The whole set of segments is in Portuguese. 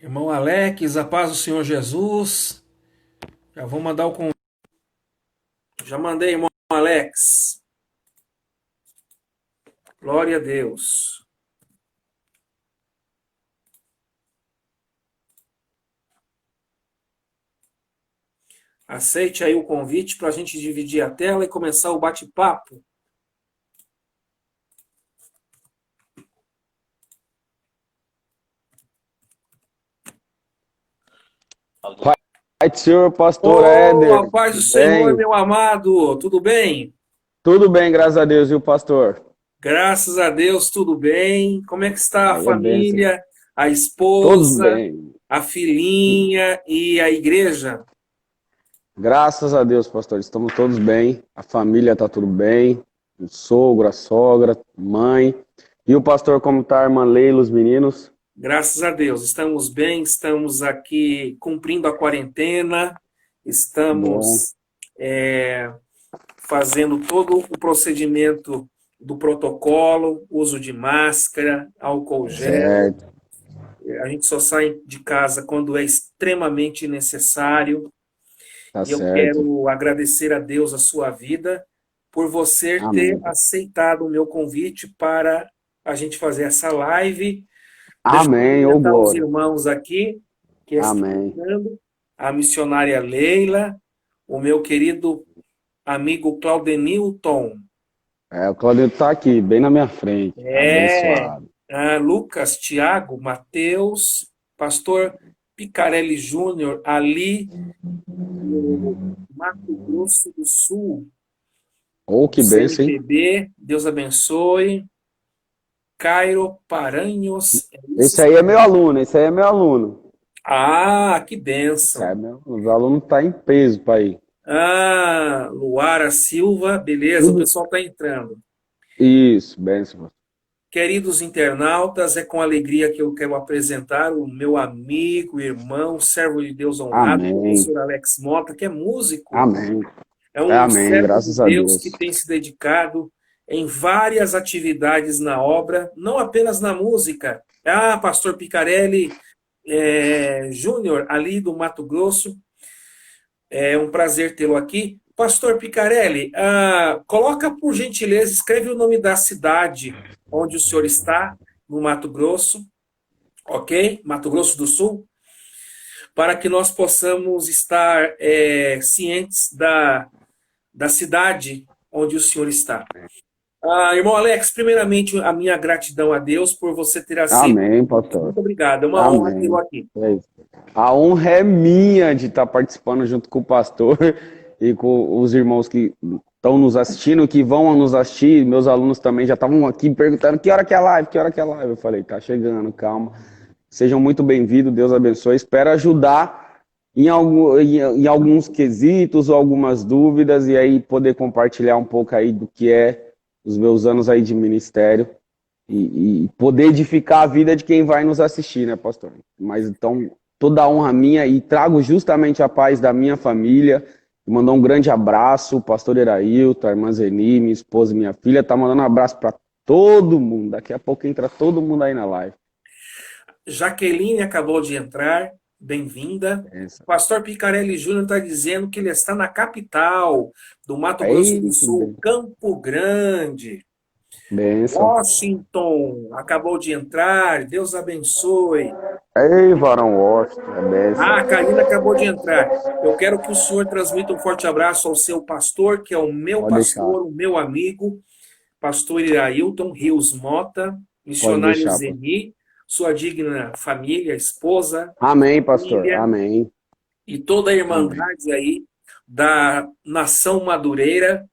Irmão Alex, a paz do Senhor Jesus. Já vou mandar o convite. Já mandei, irmão Alex. Glória a Deus. Aceite aí o convite para a gente dividir a tela e começar o bate-papo. Pai do Senhor, pastor Oh, Éder, a paz do tudo Senhor, bem? meu amado. Tudo bem? Tudo bem, graças a Deus, e o pastor? Graças a Deus, tudo bem. Como é que está a Aí é bênção. família, a Todos esposa, bem. a filhinha e a igreja? Graças a Deus, pastor, estamos todos bem. A família está tudo bem. O sogro, a sogra, mãe. E o pastor, como tá, a irmã Leila, os meninos? Graças a Deus, estamos bem, estamos aqui cumprindo a quarentena, Bom, estamos fazendo todo o procedimento do protocolo, uso de máscara, álcool gel. certo, A gente só sai de casa quando é extremamente necessário. tá E eu certo. quero agradecer a Deus a sua vida por você ter Amém. aceitado o meu convite para a gente fazer essa live. Deixa eu Amém, ô cumprimentar os glória. irmãos aqui que estão Amém. entrando, a missionária Leila, o meu querido amigo Claudenilton, O Claudio tá aqui, bem na minha frente. é, Abençoado. Lucas, Tiago, Mateus, pastor Picarelli Júnior, ali no Mato Grosso do Sul, Oh, no que bênção, hein? CNPB, Deus abençoe, Cairo Paranhos, é Esse isso? aí é meu aluno, esse aí é meu aluno. Ah, que bênção! Sabe? Os alunos estão em peso para ir. Ah, Luara Silva, beleza, o Tudo pessoal está entrando. isso, benção. Queridos internautas, é com alegria que eu quero apresentar o meu amigo, irmão, servo de Deus honrado, Amém. professor Alex Mota, que é músico. Amém. É um Amém, servo de graças a Deus que Deus. tem se dedicado em várias atividades na obra, não apenas na música. Ah, pastor Picarelli Júnior, ali do Mato Grosso, é um prazer tê-lo aqui. Pastor Picarelli, coloca por gentileza, escreve o nome da cidade onde o senhor está, no Mato Grosso, ok? Mato Grosso do Sul, para que nós possamos estar cientes da cidade onde o senhor está. Irmão Alex, primeiramente a minha gratidão a Deus por você ter aceito o Amém, convite. pastor. Muito obrigado, é uma honra tê-lo Amém. aqui. É isso. A honra é minha de estar participando junto com o pastor e com os irmãos que estão nos assistindo, que vão nos assistir. Meus alunos também já estavam aqui perguntando que hora que é a live, que hora que é a live. Eu falei, tá chegando, calma. Sejam muito bem-vindos, Deus abençoe. Espero ajudar em alguns quesitos ou algumas dúvidas e aí poder compartilhar um pouco aí do que é os meus anos aí de ministério e poder edificar a vida de quem vai nos assistir, né, pastor? Mas então, toda a honra minha e trago justamente a paz da minha família. Mandou um grande abraço, o pastor Erailton, a irmã Zeni, minha esposa e minha filha. Tá mandando um abraço para todo mundo. Daqui a pouco entra todo mundo aí na live. Jaqueline acabou de entrar, bem-vinda. Essa. Pastor Picarelli Júnior está dizendo que ele está na capital do Mato Grosso do Eita, Sul, Campo Grande. bênção. Washington acabou de entrar, Deus abençoe. Ei, varão Washington, é bênção. A Karina acabou de entrar. Eu quero que o senhor transmita um forte abraço ao seu pastor, que é o meu Pode deixar, pastor, o meu amigo, pastor Irailton Rios Mota, pode missionário deixar, pastor. Zeni, sua digna família, esposa, Amém, pastor, filha amém, e toda a amém. irmandade aí da Nação Madureira,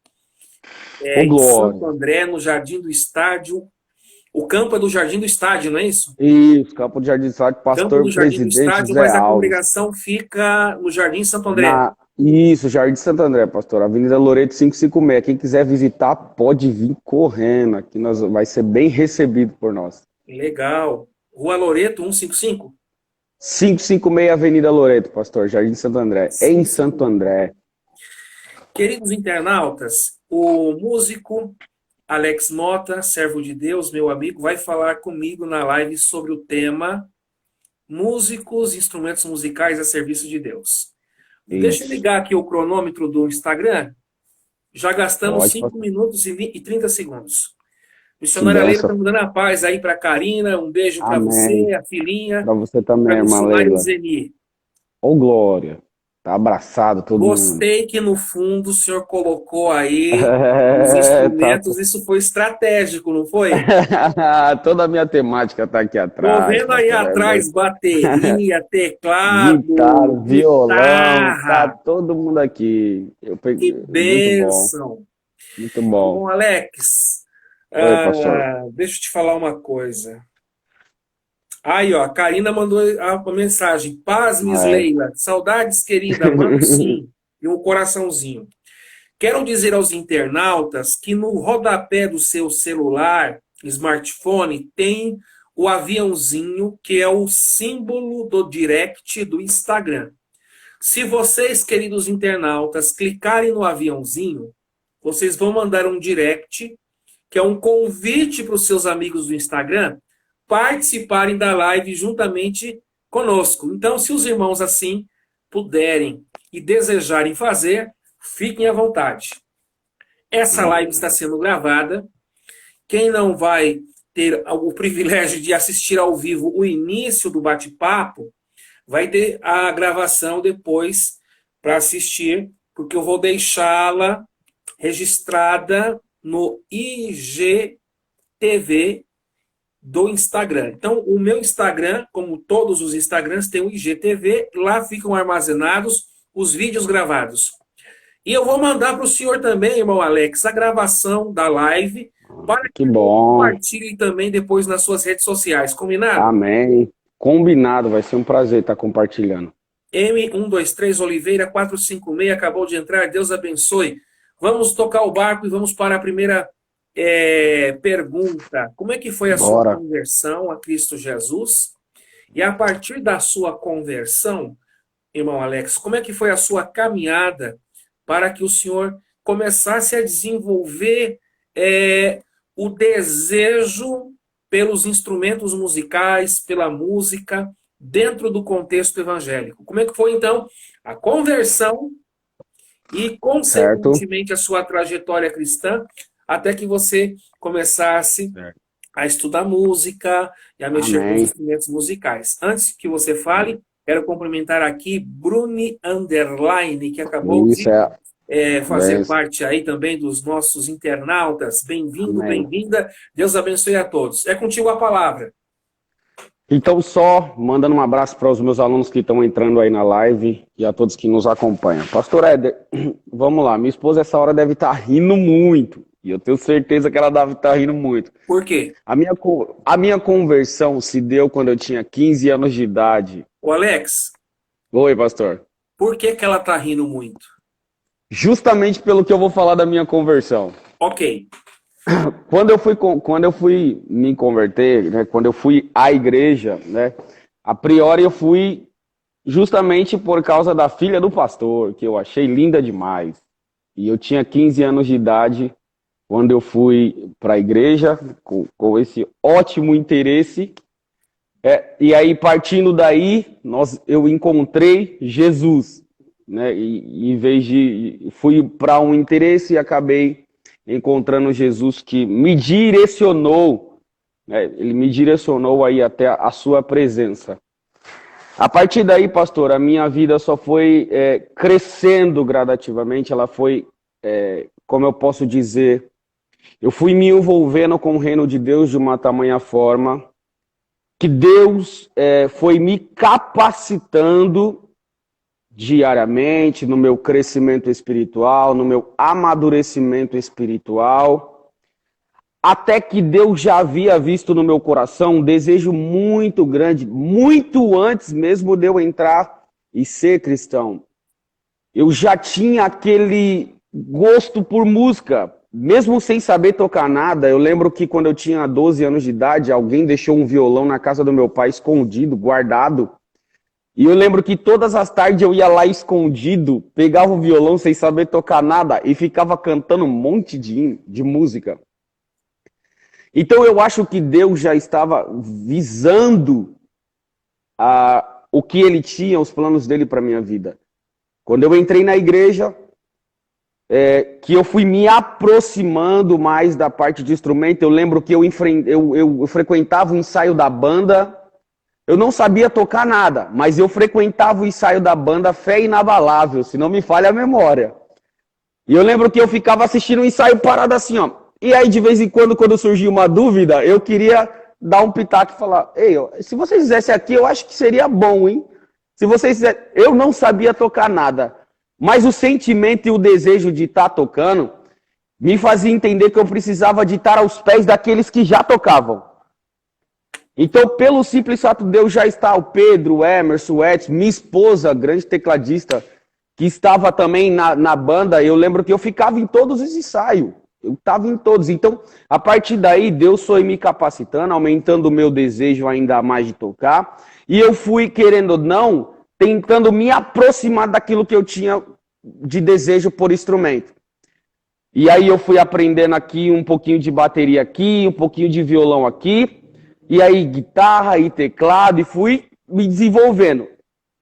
Ô, em Santo glória. André, no Jardim do Estádio. O campo é do Jardim do Estádio, não é isso? Isso, Campo de Jardim Sarto, Campo pastor do Jardim do presidente Estádio, Zé mas a Alves. congregação fica no Jardim Santo André. Isso, Jardim Santo André, pastor. Avenida Loreto 556. Quem quiser visitar, pode vir correndo. Aqui nós vai ser bem recebido por nós. Legal. Rua Loreto, 155? 556 Avenida Loreto, pastor. Jardim Santo André. Em Santo 556. André. Queridos internautas, o músico Alex Mota, servo de Deus, meu amigo, vai falar comigo na live sobre o tema músicos, instrumentos musicais a serviço de Deus. Deixa eu Isso. ligar aqui o cronômetro do Instagram. Já gastamos Pode, 5 pastor. minutos e 30 segundos. Que Missionária Leila está benção. mandando a paz aí para Karina. Um beijo para Amém. você, a filhinha, Para você e para também, irmã missionário Leila. Zeni. Ô, glória. Tá abraçado todo mundo. Gostei que no fundo o senhor colocou aí os É, tá. instrumentos. Isso foi estratégico, não foi? Toda a minha temática tá aqui Tô atrás, vendo aí pastor. É atrás mesmo. bateria, Guitarra, teclado, violão, tá guitarra. todo mundo aqui. Que Muito bom, bênção! muito bom. Bom, Alex, Oi, pastor. deixa eu te falar uma coisa. Aí, ó, a Karina mandou a mensagem. Paz, Miss É. Leila. Saudades, querida. Mando sim. E um coraçãozinho. Quero dizer aos internautas que no rodapé do seu celular, smartphone, tem o aviãozinho, que é o símbolo do direct do Instagram. Se vocês, queridos internautas, clicarem no aviãozinho, vocês vão mandar um direct, que é um convite para os seus amigos do Instagram participarem da live juntamente conosco. Então, se os irmãos assim puderem e desejarem fazer, fiquem à vontade. Essa live está sendo gravada. Quem não vai ter o privilégio de assistir ao vivo o início do bate-papo, vai ter a gravação depois para assistir, porque eu vou deixá-la registrada no IGTV do Instagram. Então, o meu Instagram, como todos os Instagrams, tem o IGTV, lá ficam armazenados os vídeos gravados. E eu vou mandar para o senhor também, irmão Alex, a gravação da live, para Que que bom. compartilhe também depois nas suas redes sociais, combinado? Amém. Combinado, vai ser um prazer estar compartilhando. M123 Oliveira 456 acabou de entrar, Deus abençoe. Vamos tocar o barco e vamos para a primeira pergunta. Como é que foi a sua Bora. conversão a Cristo Jesus? E a partir da sua conversão, irmão Alex, como é que foi a sua caminhada para que o senhor começasse a desenvolver o desejo pelos instrumentos musicais, pela música, dentro do contexto evangélico? Como é que foi, então, a conversão e, Certo? consequentemente, a sua trajetória cristã, até que você começasse Certo. a estudar música e a mexer com os Amém. instrumentos musicais? Antes que você fale, quero cumprimentar aqui Bruni Underline, que acabou Isso de é fazer benção. parte aí também dos nossos internautas. Bem-vindo, Amém. bem-vinda. Deus abençoe a todos. É contigo a palavra. Então, só mandando um abraço para os meus alunos que estão entrando aí na live e a todos que nos acompanham. Pastor Éder, vamos lá. Minha esposa, essa hora, deve estar rindo muito. E eu tenho certeza que ela deve estar rindo muito. Por quê? A minha conversão se deu quando eu tinha 15 anos de idade. O Alex, Oi, pastor. por que que ela tá rindo muito? Justamente pelo que eu vou falar da minha conversão. Ok. Quando eu fui me converter, né, quando eu fui à igreja, né, a priori eu fui justamente por causa da filha do pastor, que eu achei linda demais. E eu tinha 15 anos de idade quando eu fui para a igreja com esse ótimo interesse. E aí, partindo daí, eu encontrei Jesus, né? E em vez de fui para um interesse e acabei encontrando Jesus que me direcionou, né? Ele me direcionou aí até a sua presença. A partir daí, pastor, a minha vida só foi crescendo gradativamente. Ela foi, como eu posso dizer, eu fui me envolvendo com o reino de Deus de uma tamanha forma que Deus foi me capacitando diariamente no meu crescimento espiritual, no meu amadurecimento espiritual, até que Deus já havia visto no meu coração um desejo muito grande, muito antes mesmo de eu entrar e ser cristão. Eu já tinha aquele gosto por música, mesmo sem saber tocar nada. Eu lembro que quando eu tinha 12 anos de idade, alguém deixou um violão na casa do meu pai escondido, guardado. E eu lembro que todas as tardes eu ia lá escondido, pegava o violão sem saber tocar nada e ficava cantando um monte de música. Então eu acho que Deus já estava visando o que ele tinha, os planos dele para minha vida. Quando eu entrei na igreja, que eu fui me aproximando mais da parte de instrumento, eu lembro que eu frequentava o ensaio da banda. Eu não sabia tocar nada, mas eu frequentava o ensaio da banda Fé Inabalável, se não me falha a memória. E eu lembro que eu ficava assistindo o ensaio parado assim, ó. E aí, de vez em quando surgia uma dúvida, eu queria dar um pitaco e falar: ei, se vocês fizessem aqui, eu acho que seria bom, hein? Se vocês fizessem... Eu não sabia tocar nada, mas o sentimento e o desejo de estar tocando me fazia entender que eu precisava de estar aos pés daqueles que já tocavam. Então, pelo simples fato de eu já estar, o Pedro, o Emerson, o Edson, minha esposa, grande tecladista, que estava também na banda, eu lembro que eu ficava em todos os ensaios. Eu estava em todos. Então, a partir daí, Deus foi me capacitando, aumentando o meu desejo ainda mais de tocar. E eu fui, querendo ou não, tentando me aproximar daquilo que eu tinha de desejo por instrumento. E aí eu fui aprendendo aqui um pouquinho de bateria aqui, um pouquinho de violão aqui. E aí guitarra e teclado, e fui me desenvolvendo.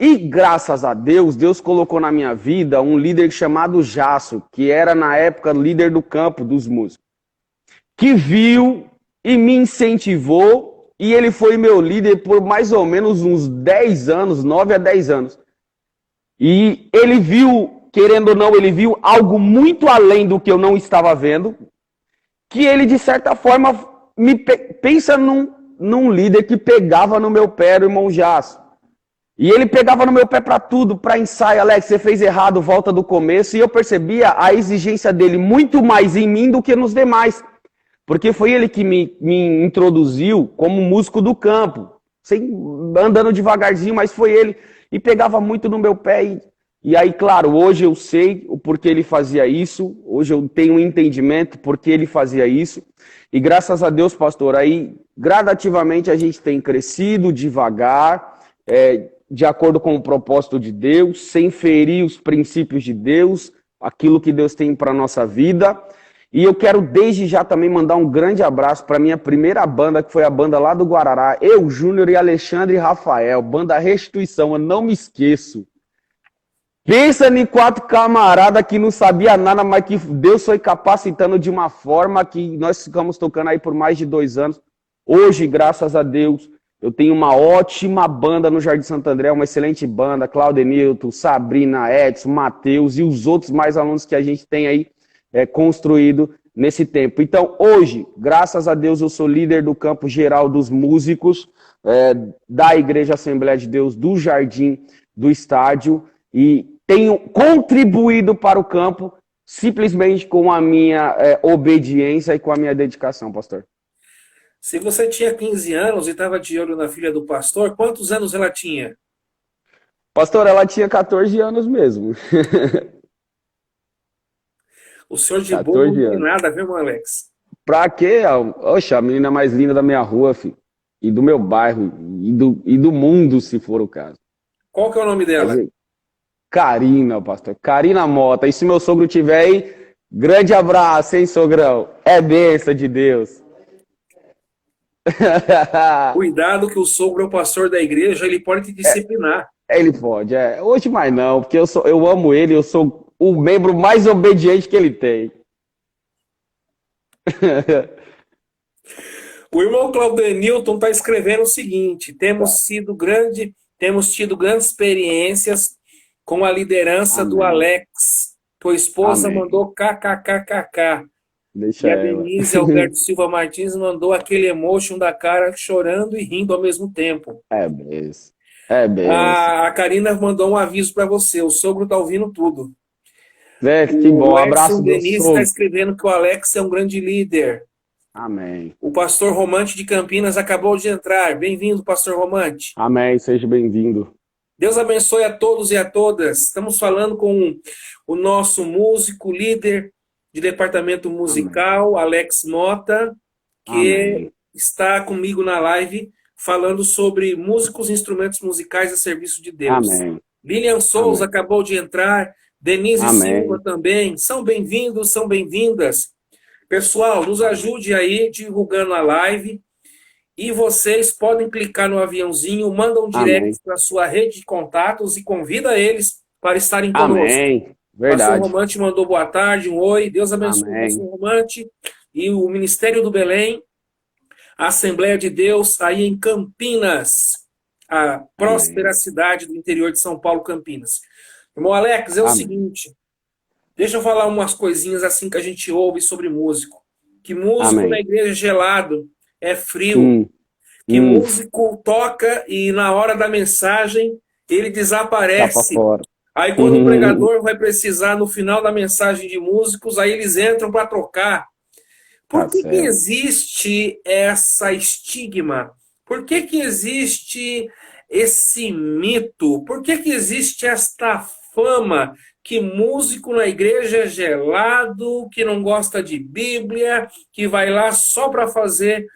E graças a Deus, Deus colocou na minha vida um líder chamado Jasso, que era na época líder do campo dos músicos, que viu e me incentivou, e ele foi meu líder por mais ou menos uns 10 anos, 9 a 10 anos. E ele viu, querendo ou não, ele viu algo muito além do que eu não estava vendo, que ele, de certa forma, pensa num líder que pegava no meu pé, o irmão Jasso. E ele pegava no meu pé para tudo, para ensaio. Alex, você fez errado, volta do começo. E eu percebia a exigência dele muito mais em mim do que nos demais. Porque foi ele que me introduziu como músico do campo. Andando devagarzinho, mas foi ele. E pegava muito no meu pé. E aí, claro, hoje eu sei o porquê ele fazia isso. Hoje eu tenho um entendimento porquê ele fazia isso. E graças a Deus, pastor, aí gradativamente a gente tem crescido devagar, de acordo com o propósito de Deus, sem ferir os princípios de Deus, aquilo que Deus tem para a nossa vida. E eu quero desde já também mandar um grande abraço para a minha primeira banda, que foi a banda lá do Guarará, eu, Júnior e Alexandre e Rafael, banda Restituição, eu não me esqueço. Pensa em 4 camaradas que não sabia nada, mas que Deus foi capacitando de uma forma que nós ficamos tocando aí por mais de 2 anos. Hoje, graças a Deus, eu tenho uma ótima banda no Jardim Santo André, uma excelente banda, Claudenilton, Sabrina, Edson, Matheus e os outros mais alunos que a gente tem aí construído nesse tempo. Então, hoje, graças a Deus, eu sou líder do campo geral dos músicos da Igreja Assembleia de Deus, do Jardim, do Estádio, e tenho contribuído para o campo simplesmente com a minha obediência e com a minha dedicação, pastor. Se você tinha 15 anos e estava de olho na filha do pastor, quantos anos ela tinha? Pastor, ela tinha 14 anos mesmo. O senhor de boa não tem nada, viu, meu Alex? Pra quê? Oxa, a menina mais linda da minha rua, filho. E do meu bairro. E do mundo, se for o caso. Qual que é o nome dela? Karina, pastor. Karina Mota. E se meu sogro tiver aí, grande abraço, hein, sogrão? É bênção de Deus. Cuidado que o sogro é o pastor da igreja, ele pode te disciplinar. Ele pode, Hoje mais não, porque eu amo ele, eu sou o membro mais obediente que ele tem. O irmão Claudenilton está escrevendo o seguinte: temos tido grandes experiências com a liderança do Alex. Tua esposa mandou kkkk. Deixa e a Denise Alberto Silva Martins mandou aquele emotion da cara chorando e rindo ao mesmo tempo. É mesmo. A Karina mandou um aviso para você. O sogro tá ouvindo tudo. Que bom. Um abraço do Denise está escrevendo que o Alex é um grande líder. Amém. O pastor Romante de Campinas acabou de entrar. Bem-vindo, pastor Romante. Amém. Seja bem-vindo. Deus abençoe a todos e a todas. Estamos falando com o nosso músico, líder de departamento musical, Amém. Alex Mota, que Amém. Está comigo na live falando sobre músicos e instrumentos musicais a serviço de Deus. Amém. Lilian Souza Amém. acabou de entrar, Denise Amém. Silva também. São bem-vindos, são bem-vindas. Pessoal, nos ajude aí divulgando a live E vocês podem clicar no aviãozinho, mandam um Amém. direct para a sua rede de contatos e convida eles para estarem conosco. Amém. Pastor Verdade. Romante mandou boa tarde, um oi. Deus abençoe o Pastor Amém. Romante e o Ministério do Belém, a Assembleia de Deus aí em Campinas, a próspera Amém. cidade do interior de São Paulo, Campinas. Irmão Alex, é o Amém. seguinte, deixa eu falar umas coisinhas assim que a gente ouve sobre músico. Que músico na Amém. igreja é gelado, é frio. Hum, Que hum, músico toca e na hora da mensagem ele tá pra desaparece. fora. Aí quando o pregador vai precisar no final da mensagem de músicos, aí eles entram para trocar. Tá Por que que certo. existe essa estigma? Por que que existe esse mito? Por que que existe esta fama que músico na igreja é gelado, que não gosta de Bíblia, que vai lá só para fazer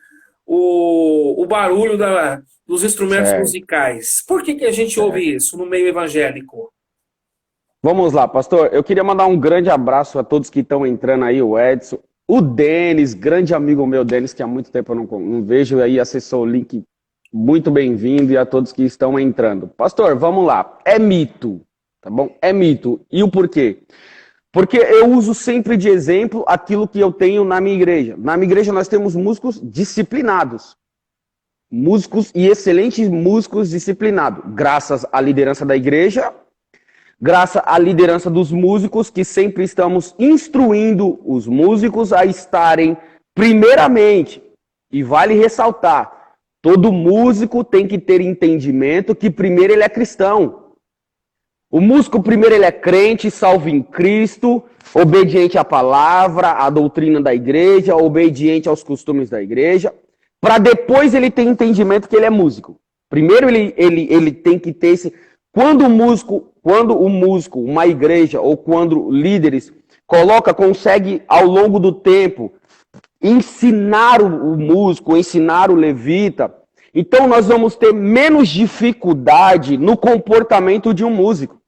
o barulho dos instrumentos Certo. musicais? Por que que a gente Certo. ouve isso no meio evangélico? Vamos lá, pastor. Eu queria mandar um grande abraço a todos que estão entrando aí, o Edson, o Denis, grande amigo meu, Denis, que há muito tempo eu não vejo, aí acessou o link, muito bem-vindo, e a todos que estão entrando. Pastor, vamos lá. É mito, tá bom? É mito. E o porquê? Porque eu uso sempre de exemplo aquilo que eu tenho na minha igreja. Na minha igreja nós temos músicos disciplinados. Músicos e excelentes músicos disciplinados, graças à liderança da igreja, graças à liderança dos músicos, que sempre estamos instruindo os músicos a estarem, primeiramente, e vale ressaltar, todo músico tem que ter entendimento que primeiro ele é cristão. O músico primeiro ele é crente, salvo em Cristo, obediente à palavra, à doutrina da igreja, obediente aos costumes da igreja, para depois ele ter entendimento que ele é músico. Primeiro ele tem que ter esse... Quando o músico, uma igreja, ou quando líderes consegue ao longo do tempo ensinar o músico, ensinar o levita, então nós vamos ter menos dificuldade no comportamento de um músico.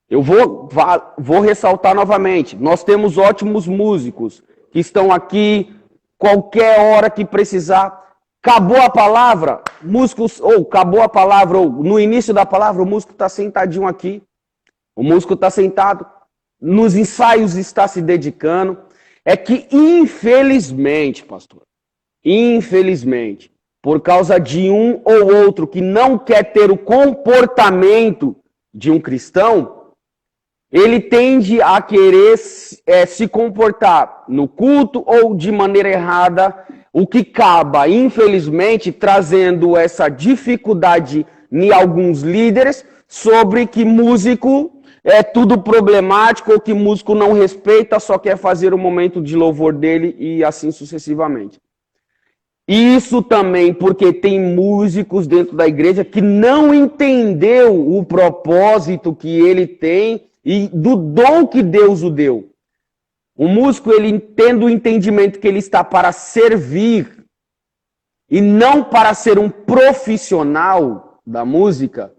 Eu vou ressaltar novamente, nós temos ótimos músicos que estão aqui qualquer hora que precisar. Acabou a palavra, ou no início da palavra, o músico está sentadinho aqui. O músico está sentado, nos ensaios está se dedicando. É que, infelizmente, pastor, infelizmente, por causa de um ou outro que não quer ter o comportamento de um cristão, ele tende a querer se comportar no culto ou de maneira errada, o que acaba, infelizmente, trazendo essa dificuldade em alguns líderes sobre que músico é tudo problemático ou que músico não respeita, só quer fazer o momento de louvor dele e assim sucessivamente. Isso também porque tem músicos dentro da igreja que não entendeu o propósito que ele tem e do dom que Deus o deu. O músico, ele tendo o entendimento que ele está para servir e não para ser um profissional da música,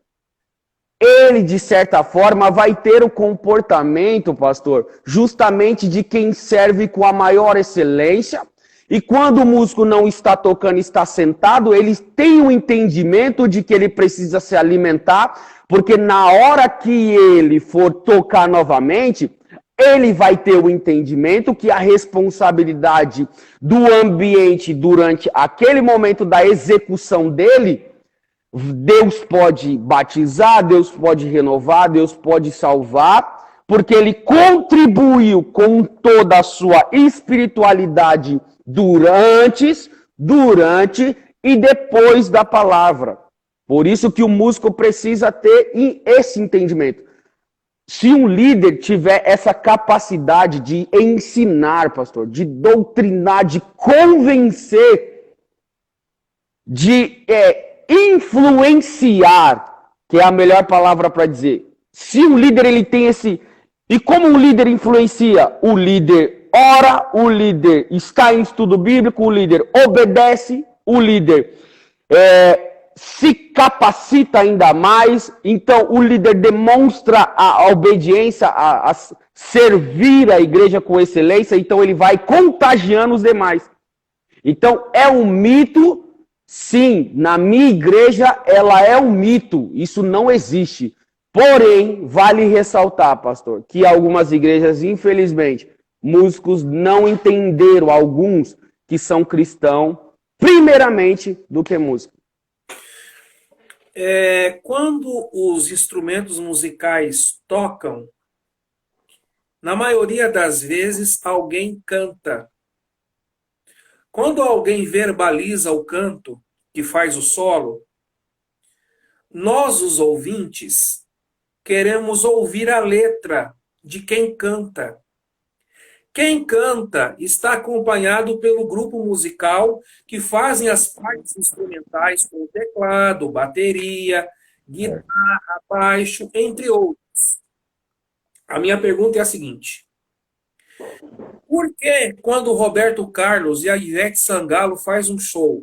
ele, de certa forma, vai ter o comportamento, pastor, justamente de quem serve com a maior excelência. E quando o músico não está tocando, está sentado, ele tem o entendimento de que ele precisa se alimentar, porque na hora que ele for tocar novamente, ele vai ter o entendimento que a responsabilidade do ambiente durante aquele momento da execução dele, Deus pode batizar, Deus pode renovar, Deus pode salvar, porque ele contribuiu com toda a sua espiritualidade durante e depois da palavra. Por isso que o músico precisa ter esse entendimento. Se um líder tiver essa capacidade de ensinar, pastor, de doutrinar, de convencer, de influenciar, que é a melhor palavra para dizer. Se um líder ele tem esse... E como um líder influencia? O líder ora, o líder está em estudo bíblico, o líder obedece, o líder se capacita ainda mais, então o líder demonstra a obediência, a servir a igreja com excelência, então ele vai contagiando os demais. Então é um mito Sim, na minha igreja ela é um mito, isso não existe. Porém, vale ressaltar, pastor, que algumas igrejas, infelizmente, músicos não entenderam, alguns que são cristãos, primeiramente, do que música. Quando os instrumentos musicais tocam, na maioria das vezes alguém canta. Quando alguém verbaliza o canto, que faz o solo, nós, os ouvintes, queremos ouvir a letra de quem canta. Quem canta está acompanhado pelo grupo musical que fazem as partes instrumentais com teclado, bateria, guitarra, baixo, entre outros. A minha pergunta é a seguinte: por que quando o Roberto Carlos e a Ivete Sangalo faz um show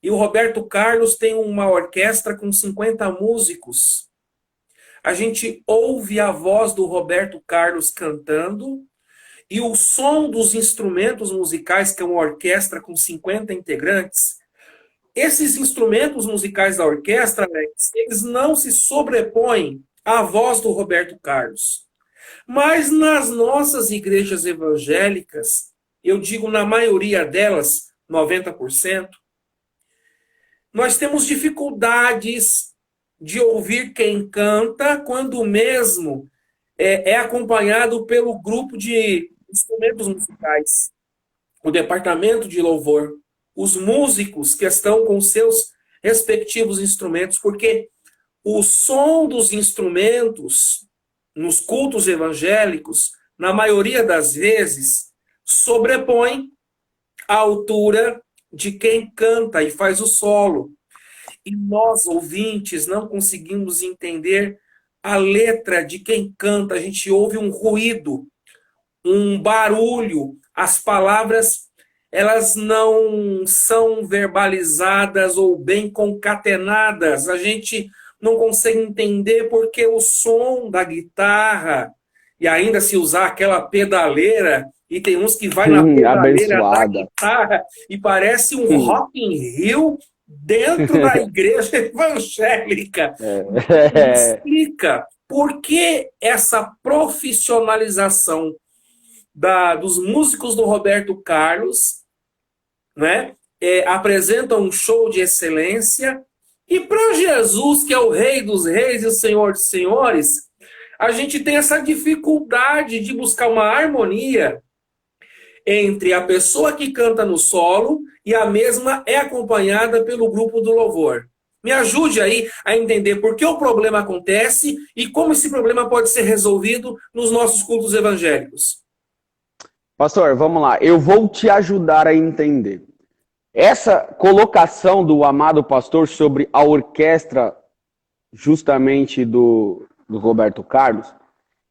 e o Roberto Carlos tem uma orquestra com 50 músicos, a gente ouve a voz do Roberto Carlos cantando e o som dos instrumentos musicais, que é uma orquestra com 50 integrantes, esses instrumentos musicais da orquestra, Alex, eles não se sobrepõem à voz do Roberto Carlos. Mas nas nossas igrejas evangélicas, eu digo na maioria delas, 90%, nós temos dificuldades de ouvir quem canta quando mesmo é acompanhado pelo grupo de instrumentos musicais, o departamento de louvor, os músicos que estão com seus respectivos instrumentos, porque o som dos instrumentos nos cultos evangélicos, na maioria das vezes, sobrepõe a altura de quem canta e faz o solo. E nós, ouvintes, não conseguimos entender a letra de quem canta. A gente ouve um ruído, um barulho, as palavras, elas não são verbalizadas ou bem concatenadas. A gente não consegue entender porque o som da guitarra, e ainda se usar aquela pedaleira, e tem uns que vai na pedaleira da guitarra e parece um Rock in Rio dentro da igreja evangélica. Me explica por que essa profissionalização dos músicos do Roberto Carlos, né, apresentam um show de excelência, e para Jesus, que é o Rei dos Reis e o Senhor dos Senhores, a gente tem essa dificuldade de buscar uma harmonia entre a pessoa que canta no solo e a mesma é acompanhada pelo grupo do louvor. Me ajude aí a entender por que o problema acontece e como esse problema pode ser resolvido nos nossos cultos evangélicos. Pastor, vamos lá. Eu vou te ajudar a entender. Essa colocação do amado pastor sobre a orquestra justamente do Roberto Carlos,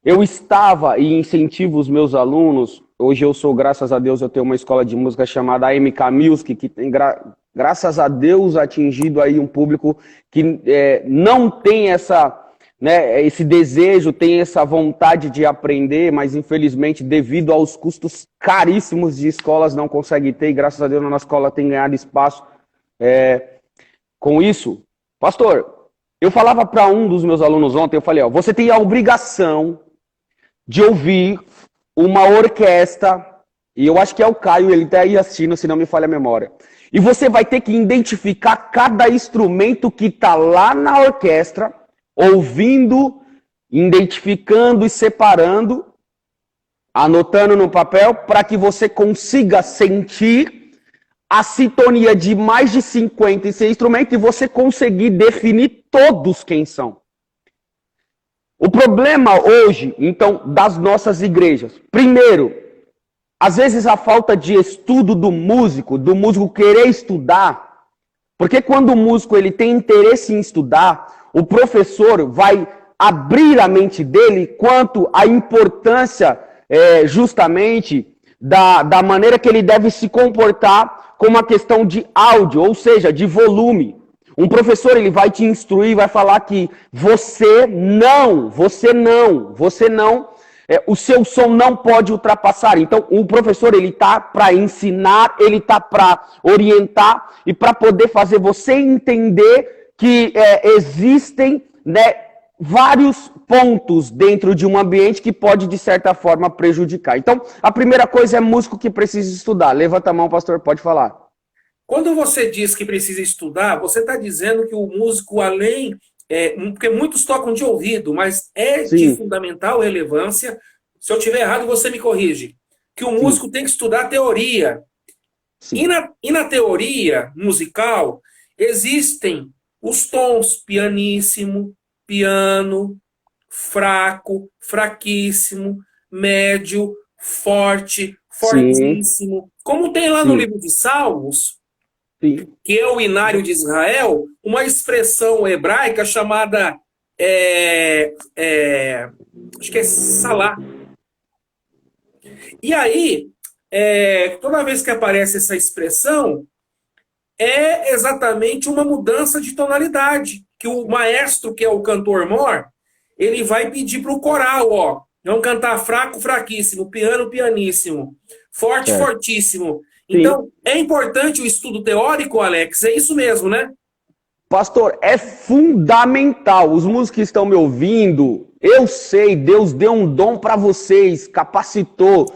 eu estava e incentivo os meus alunos. Hoje eu sou, graças a Deus, eu tenho uma escola de música chamada AMK Music, que tem, graças a Deus, atingido aí um público que não tem esse desejo, tem essa vontade de aprender, mas infelizmente, devido aos custos caríssimos de escolas, não consegue ter, e graças a Deus a nossa escola tem ganhado espaço com isso. Pastor, eu falava para um dos meus alunos ontem, eu falei, você tem a obrigação de ouvir uma orquestra, e eu acho que é o Caio, ele está aí assistindo, se não me falha a memória. E você vai ter que identificar cada instrumento que está lá na orquestra, ouvindo, identificando e separando, anotando no papel, para que você consiga sentir a sintonia de mais de 56 instrumentos e você conseguir definir todos quem são. O problema hoje, então, das nossas igrejas, primeiro, às vezes a falta de estudo do músico querer estudar, porque quando o músico ele tem interesse em estudar, o professor vai abrir a mente dele quanto à importância justamente da maneira que ele deve se comportar com uma questão de áudio, ou seja, de volume. Um professor ele vai te instruir, vai falar que você não o seu som não pode ultrapassar. Então, o professor, ele está para ensinar, ele está para orientar e para poder fazer você entender que existem, né, vários pontos dentro de um ambiente que pode, de certa forma, prejudicar. Então, a primeira coisa é músico que precisa estudar. Levanta a mão, pastor, pode falar. Quando você diz que precisa estudar, você está dizendo que o músico, além... porque muitos tocam de ouvido, mas de Sim. fundamental relevância, se eu estiver errado, você me corrige, que o músico tem que estudar teoria. Sim. E na teoria musical, existem os tons pianíssimo, piano, fraco, fraquíssimo, médio, forte, fortíssimo. Como tem lá no livro de Salmos, Sim. que é o Inário de Israel, uma expressão hebraica chamada, acho que é salá. E aí, toda vez que aparece essa expressão, é exatamente uma mudança de tonalidade, que o maestro, que é o cantor mor, ele vai pedir para o coral, ó, vamos cantar fraco, fraquíssimo, piano, pianíssimo, forte, fortíssimo. Então, é importante o estudo teórico, Alex? É isso mesmo, né? Pastor, é fundamental. Os músicos que estão me ouvindo, eu sei, Deus deu um dom para vocês, capacitou.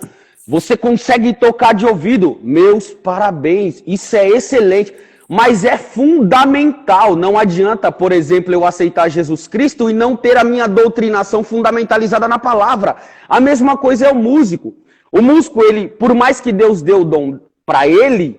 Você consegue tocar de ouvido. Meus parabéns, isso é excelente. Mas é fundamental. Não adianta, por exemplo, eu aceitar Jesus Cristo e não ter a minha doutrinação fundamentalizada na palavra. A mesma coisa é o músico. O músico, ele, por mais que Deus dê o dom para ele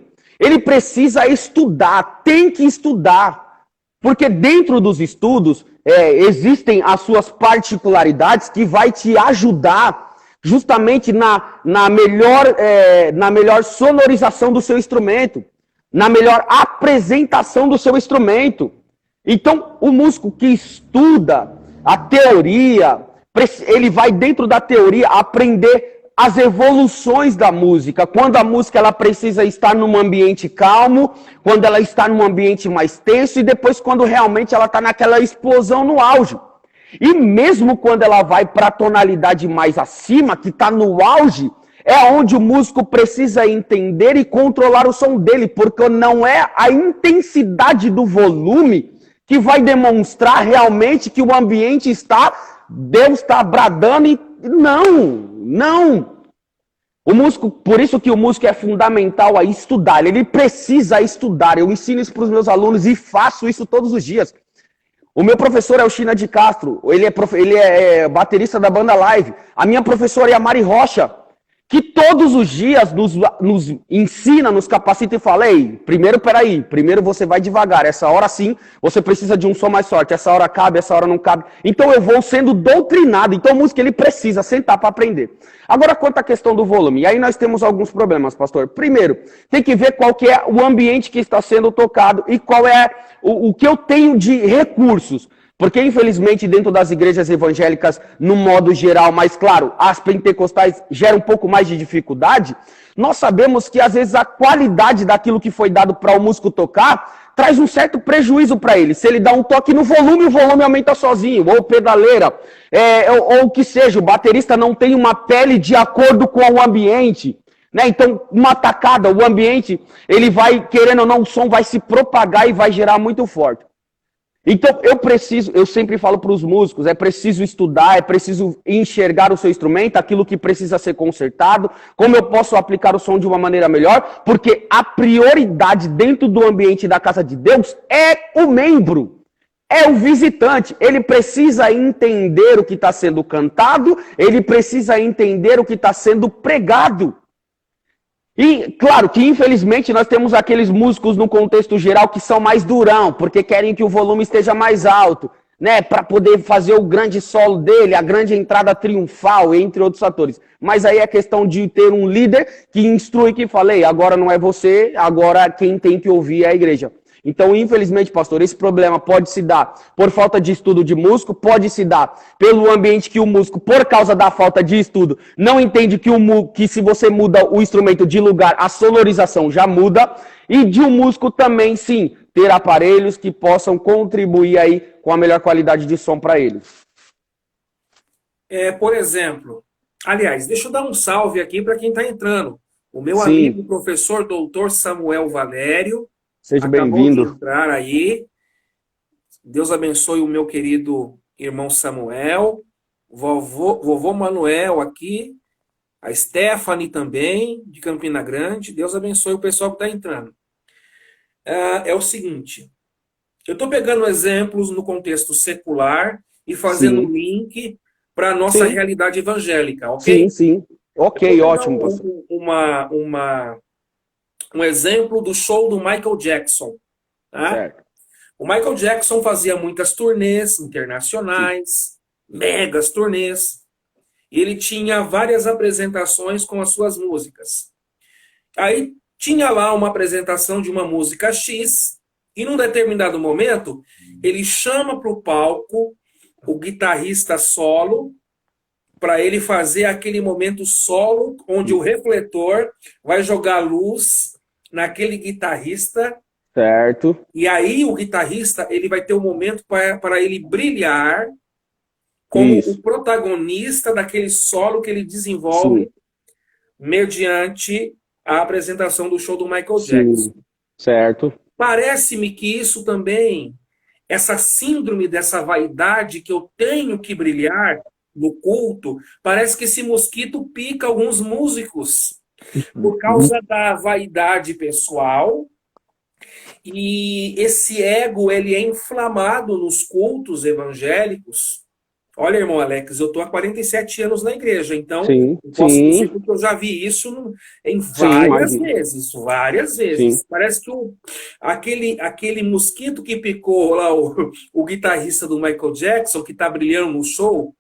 precisa estudar, tem que estudar. Porque dentro dos estudos existem as suas particularidades que vai te ajudar justamente na melhor sonorização do seu instrumento, na melhor apresentação do seu instrumento. Então, o músico que estuda a teoria, ele vai dentro da teoria aprender as evoluções da música, quando a música ela precisa estar num ambiente calmo, quando ela está num ambiente mais tenso e depois quando realmente ela está naquela explosão no auge. E mesmo quando ela vai para a tonalidade mais acima, que está no auge, é onde o músico precisa entender e controlar o som dele, porque não é a intensidade do volume que vai demonstrar realmente que o ambiente está, Deus está bradando e não. O músico, por isso que o músico é fundamental a estudar, ele precisa estudar. Eu ensino isso para os meus alunos e faço isso todos os dias. O meu professor é o China de Castro, ele é baterista da banda Live. A minha professora é a Mari Rocha, que todos os dias nos ensina, nos capacita e fala, ei, primeiro você vai devagar, essa hora sim, você precisa de um som mais forte, essa hora cabe, essa hora não cabe. Então eu vou sendo doutrinado, então o músico ele precisa sentar para aprender. Agora quanto à questão do volume, e aí nós temos alguns problemas, pastor. Primeiro, tem que ver qual que é o ambiente que está sendo tocado e qual é o que eu tenho de recursos. Porque, infelizmente, dentro das igrejas evangélicas, no modo geral, mas claro, as pentecostais geram um pouco mais de dificuldade, nós sabemos que, às vezes, a qualidade daquilo que foi dado para o músico tocar traz um certo prejuízo para ele. Se ele dá um toque no volume, o volume aumenta sozinho, ou pedaleira, ou o que seja, o baterista não tem uma pele de acordo com o ambiente. Né? Então, uma tacada, o ambiente, ele vai, querendo ou não, o som vai se propagar e vai gerar muito forte. Então, eu sempre falo para os músicos, é preciso estudar, é preciso enxergar o seu instrumento, aquilo que precisa ser consertado, como eu posso aplicar o som de uma maneira melhor, porque a prioridade dentro do ambiente da casa de Deus é o membro, é o visitante. Ele precisa entender o que está sendo cantado, ele precisa entender o que está sendo pregado. E, claro, que infelizmente nós temos aqueles músicos no contexto geral que são mais durão, porque querem que o volume esteja mais alto, né, para poder fazer o grande solo dele, a grande entrada triunfal, entre outros fatores. Mas aí é questão de ter um líder que instrui, que fala, ei, agora não é você, agora quem tem que ouvir é a igreja. Então, infelizmente, pastor, esse problema pode se dar por falta de estudo de músico, pode se dar pelo ambiente que o músico, por causa da falta de estudo, não entende que se você muda o instrumento de lugar, a sonorização já muda, e de um músico também, sim, ter aparelhos que possam contribuir aí com a melhor qualidade de som para ele. Por exemplo, Aliás, deixa eu dar um salve aqui para quem está entrando. O meu amigo, Sim, professor doutor Samuel Valério, seja acabou de bem-vindo. entrar aí. Deus abençoe o meu querido irmão Samuel, vovô Manuel aqui, a Stephanie também, de Campina Grande. Deus abençoe o pessoal que está entrando. É o seguinte, eu estou pegando exemplos no contexto secular e fazendo Sim, link para a nossa sim, realidade evangélica, sim, ok? sim. Eu vou Ok, pegar ótimo, pastor. um exemplo do show do Michael Jackson. Tá? Certo. O Michael Jackson fazia muitas turnês Sim, internacionais, megas turnês, e ele tinha várias apresentações com as suas músicas. Aí tinha lá uma apresentação de uma música X, e num determinado momento, ele chama para o palco o guitarrista solo, para ele fazer aquele momento solo, onde o refletor vai jogar luz naquele guitarrista, certo. e aí o guitarrista ele vai ter um momento para ele brilhar como o Isso. protagonista daquele solo que ele Sim, desenvolve mediante a apresentação do show do Michael Jackson. sim. Certo. Parece-me que isso também, essa síndrome dessa vaidade que eu tenho que brilhar no culto, parece que esse mosquito pica alguns músicos por Uhum. causa da vaidade pessoal, e esse ego ele é inflamado nos cultos evangélicos. Olha, irmão Alex, eu estou há 47 anos na igreja, então Sim, eu posso dizer sim, que eu já vi isso em sim, várias imagino. vezes, várias Sim, vezes. Parece que aquele mosquito que picou lá o guitarrista do Michael Jackson, que está brilhando no show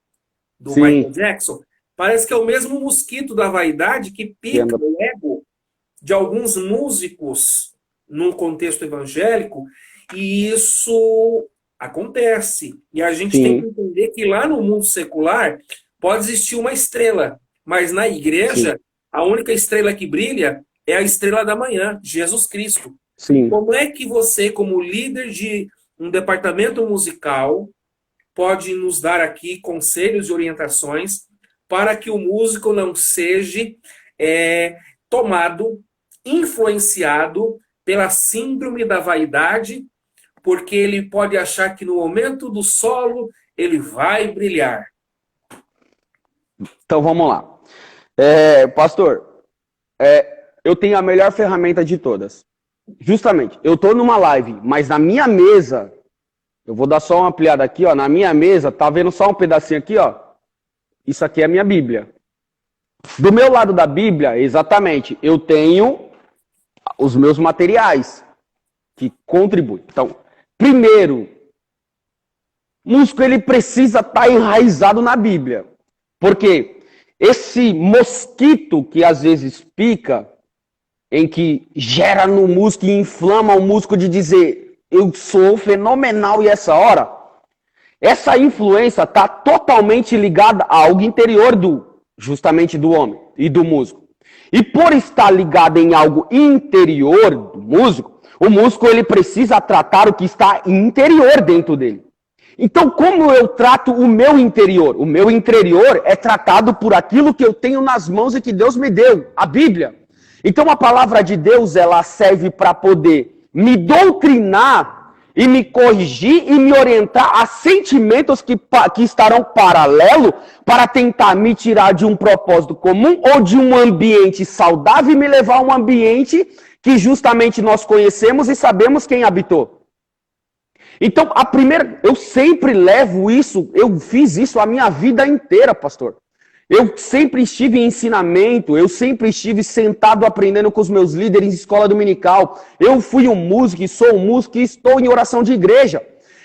do Michael sim. Jackson, parece que é o mesmo mosquito da vaidade que Que pica anda. o ego de alguns músicos num contexto evangélico, e isso acontece. E a gente tem que Sim, entender que lá no mundo secular pode existir uma estrela, mas na sim, igreja a única estrela que brilha é a estrela da manhã, Jesus Cristo. sim. Como é que você, como líder de um departamento musical, pode nos dar aqui conselhos e orientações para que o músico não seja tomado, influenciado pela síndrome da vaidade, porque ele pode achar que no momento do solo ele vai brilhar. Então vamos lá. Pastor, eu tenho a melhor ferramenta de todas. Justamente, eu estou numa live, mas na minha mesa, eu vou dar só uma ampliada aqui, ó. Na minha mesa, tá vendo só um pedacinho aqui, ó? Isso aqui é a minha Bíblia. Do meu lado da Bíblia, exatamente, eu tenho os meus materiais que contribuem. Então, primeiro, o músico ele precisa estar enraizado na Bíblia. Porque esse mosquito que às vezes pica, em que gera no músico e inflama o músico de dizer eu sou fenomenal e essa influência está totalmente ligada a algo interior justamente do homem e do músico. E por estar ligada em algo interior do músico, o músico ele precisa tratar o que está interior dentro dele. Então, como eu trato o meu interior? O meu interior é tratado por aquilo que eu tenho nas mãos e que Deus me deu, a Bíblia. Então, a palavra de Deus, ela serve para poder me doutrinar e me corrigir e me orientar a sentimentos que estarão paralelo para tentar me tirar de um propósito comum ou de um ambiente saudável e me levar a um ambiente que justamente nós conhecemos e sabemos quem habitou. Então, eu sempre levo isso, eu fiz isso a minha vida inteira, pastor. Eu sempre estive em ensinamento, eu sempre estive sentado aprendendo com os meus líderes em escola dominical. Eu fui um músico e sou um músico e estou em oração de igreja.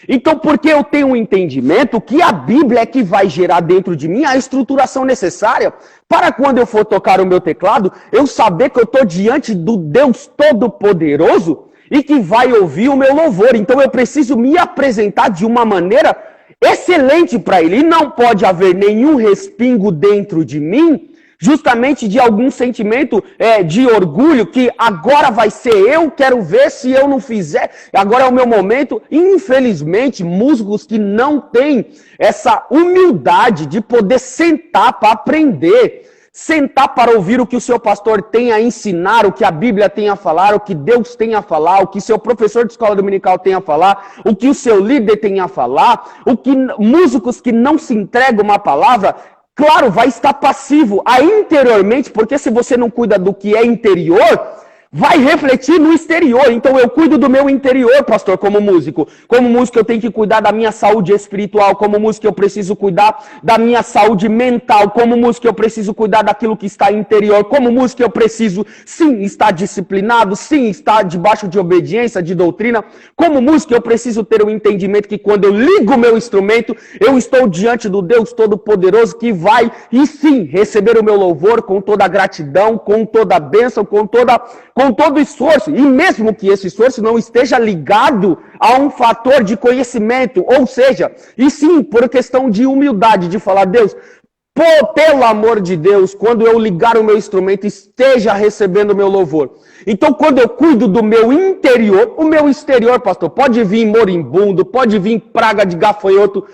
Então, porque eu tenho um entendimento que a Bíblia é que vai gerar dentro de mim a estruturação necessária para quando eu for tocar o meu teclado, eu saber que eu estou diante do Deus Todo-Poderoso e que vai ouvir o meu louvor. Então eu preciso me apresentar de uma maneira excelente para ele. E não pode haver nenhum respingo dentro de mim justamente de algum sentimento de orgulho, que agora vai ser eu, quero ver se eu não fizer, agora é o meu momento. Infelizmente, músicos que não têm essa humildade de poder sentar para aprender, sentar para ouvir o que o seu pastor tem a ensinar, o que a Bíblia tem a falar, o que Deus tem a falar, o que seu professor de escola dominical tem a falar, o que o seu líder tem a falar, o que músicos que não se entregam uma palavra, claro, vai estar passivo aí interiormente, porque se você não cuida do que é interior, vai refletir no exterior. Então eu cuido do meu interior, pastor, como músico. Como músico eu tenho que cuidar da minha saúde espiritual. Como músico eu preciso cuidar da minha saúde mental. Como músico eu preciso cuidar daquilo que está interior. Como músico eu preciso, sim, estar disciplinado. Sim, estar debaixo de obediência, de doutrina. Como músico eu preciso ter o entendimento que quando eu ligo o meu instrumento, eu estou diante do Deus Todo-Poderoso que vai, e sim, receber o meu louvor com toda a gratidão, com toda a bênção, com todo esforço, e mesmo que esse esforço não esteja ligado a um fator de conhecimento, ou seja, e sim, por questão de humildade, de falar, Deus, pelo amor de Deus, quando eu ligar o meu instrumento, esteja recebendo o meu louvor. Então, quando eu cuido do meu interior, o meu exterior, pastor, pode vir moribundo, pode vir praga de gafanhoto,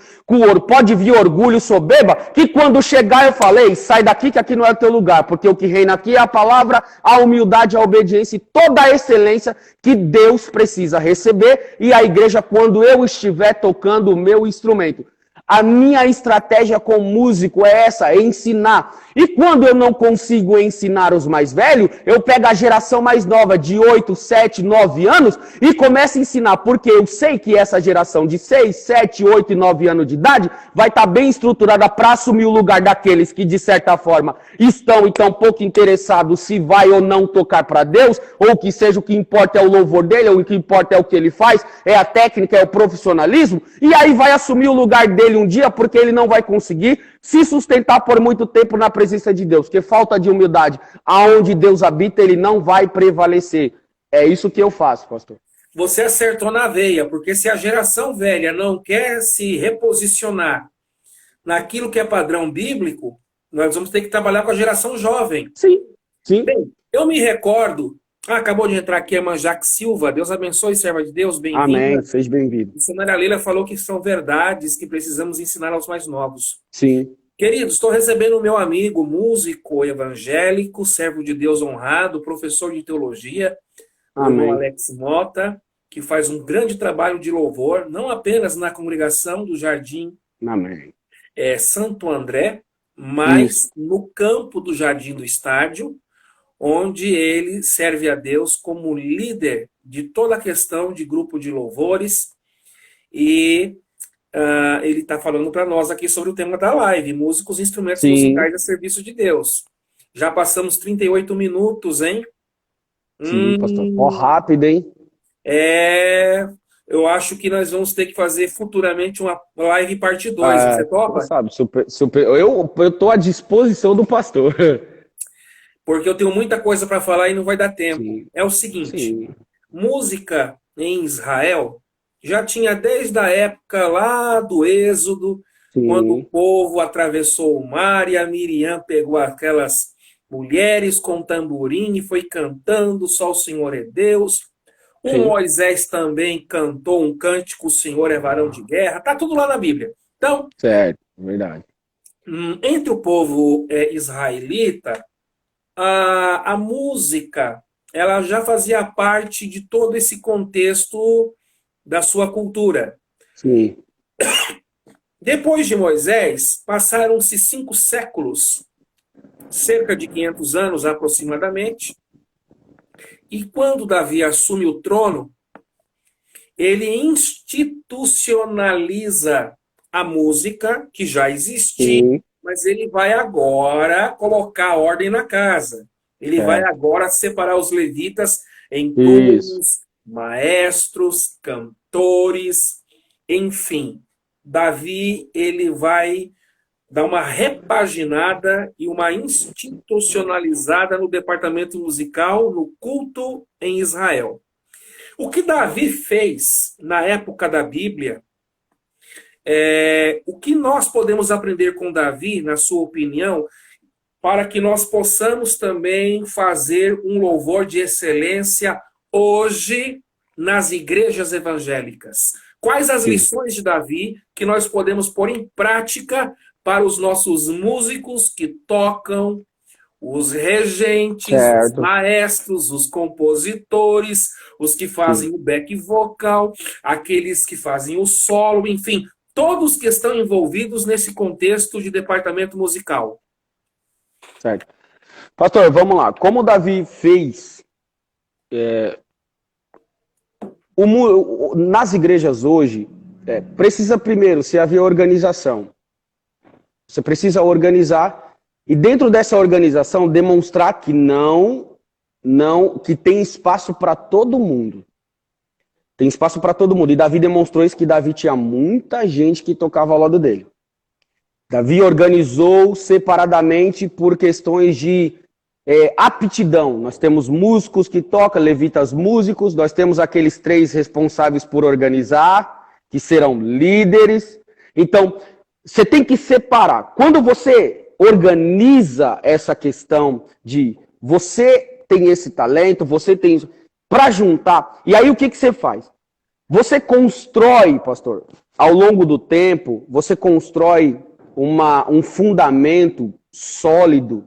pode vir orgulho, soberba, que quando chegar eu falei, sai daqui que aqui não é o teu lugar, porque o que reina aqui é a palavra, a humildade, a obediência e toda a excelência que Deus precisa receber, e a igreja, quando eu estiver tocando o meu instrumento. A minha estratégia com músico é essa, é ensinar. E quando eu não consigo ensinar os mais velhos, eu pego a geração mais nova, de 8, 7, 9 anos, e começo a ensinar, porque eu sei que essa geração de 6, 7, 8 e 9 anos de idade vai estar bem estruturada para assumir o lugar daqueles que, de certa forma, estão então pouco interessados se vai ou não tocar para Deus, ou que seja o que importa é o louvor dele, ou o que importa é o que ele faz, é a técnica, é o profissionalismo, e aí vai assumir o lugar dele um dia, porque ele não vai conseguir se sustentar por muito tempo na presença de Deus, porque falta de humildade, aonde Deus habita, ele não vai prevalecer. É isso que eu faço, pastor. Você acertou na veia, porque se a geração velha não quer se reposicionar naquilo que é padrão bíblico, nós vamos ter que trabalhar com a geração jovem. Sim, sim. Bem, eu me recordo, acabou de entrar aqui a irmã Jaque Silva, Deus abençoe, serva de Deus, bem-vinda. Amém, seja bem-vindo. A missionária Leila falou que são verdades que precisamos ensinar aos mais novos. Sim. Queridos, estou recebendo o meu amigo, músico evangélico, servo de Deus honrado, professor de teologia, o irmão Alex Mota, que faz um grande trabalho de louvor, não apenas na congregação do Jardim Amém. Santo André, mas no campo do Jardim do Estádio, onde ele serve a Deus como líder de toda a questão de grupo de louvores, e ele está falando para nós aqui sobre o tema da live, músicos e instrumentos musicais a serviço de Deus. Já passamos 38 minutos, hein? Sim, pastor. Rápido, hein? Eu acho que nós vamos ter que fazer futuramente uma live parte 2. Você topa? Sabe, eu estou à disposição do pastor. Porque eu tenho muita coisa para falar e não vai dar tempo. Sim. É o seguinte, música em Israel já tinha desde a época lá do Êxodo, quando o povo atravessou o mar e a Miriam pegou aquelas mulheres com tamborim e foi cantando, só o Senhor é Deus. O Moisés também cantou um cântico, o Senhor é varão de guerra. Tá tudo lá na Bíblia. Então, certo, verdade. Entre o povo israelita, a música, ela já fazia parte de todo esse contexto da sua cultura. Sim. Depois de Moisés, passaram-se 5 séculos, cerca de 500 anos aproximadamente, e quando Davi assume o trono, ele institucionaliza a música, que já existia, mas ele vai agora colocar ordem na casa. Ele vai agora separar os levitas em turnos, maestros, cantores, enfim. Davi, ele vai dar uma repaginada e uma institucionalizada no departamento musical, no culto em Israel. O que Davi fez na época da Bíblia, o que nós podemos aprender com Davi, na sua opinião, para que nós possamos também fazer um louvor de excelência hoje nas igrejas evangélicas. Quais as lições de Davi que nós podemos pôr em prática para os nossos músicos que tocam, os regentes, Certo. os maestros, os compositores, os que fazem o back vocal, aqueles que fazem o solo, enfim, todos que estão envolvidos nesse contexto de departamento musical. Certo. Pastor, vamos lá. Como o Davi fez nas igrejas hoje, precisa primeiro se haver organização. Você precisa organizar e dentro dessa organização demonstrar que que tem espaço para todo mundo. Tem espaço para todo mundo. E Davi demonstrou isso, que Davi tinha muita gente que tocava ao lado dele. Davi organizou separadamente por questões de aptidão. Nós temos músicos que tocam, levitas músicos, nós temos aqueles 3 responsáveis por organizar, que serão líderes. Então, você tem que separar. Quando você organiza essa questão de você tem esse talento, você tem isso, para juntar, e aí o que você faz? Você constrói, pastor, ao longo do tempo, você constrói um fundamento sólido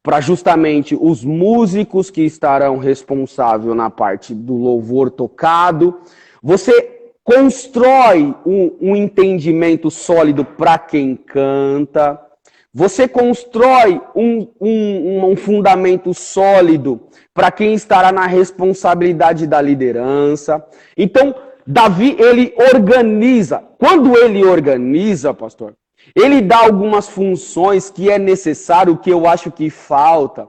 para justamente os músicos que estarão responsáveis na parte do louvor tocado. Você constrói um entendimento sólido para quem canta. Você constrói um fundamento sólido para quem estará na responsabilidade da liderança. Então, Davi, ele organiza. Quando ele organiza, pastor, ele dá algumas funções que é necessário, que eu acho que falta.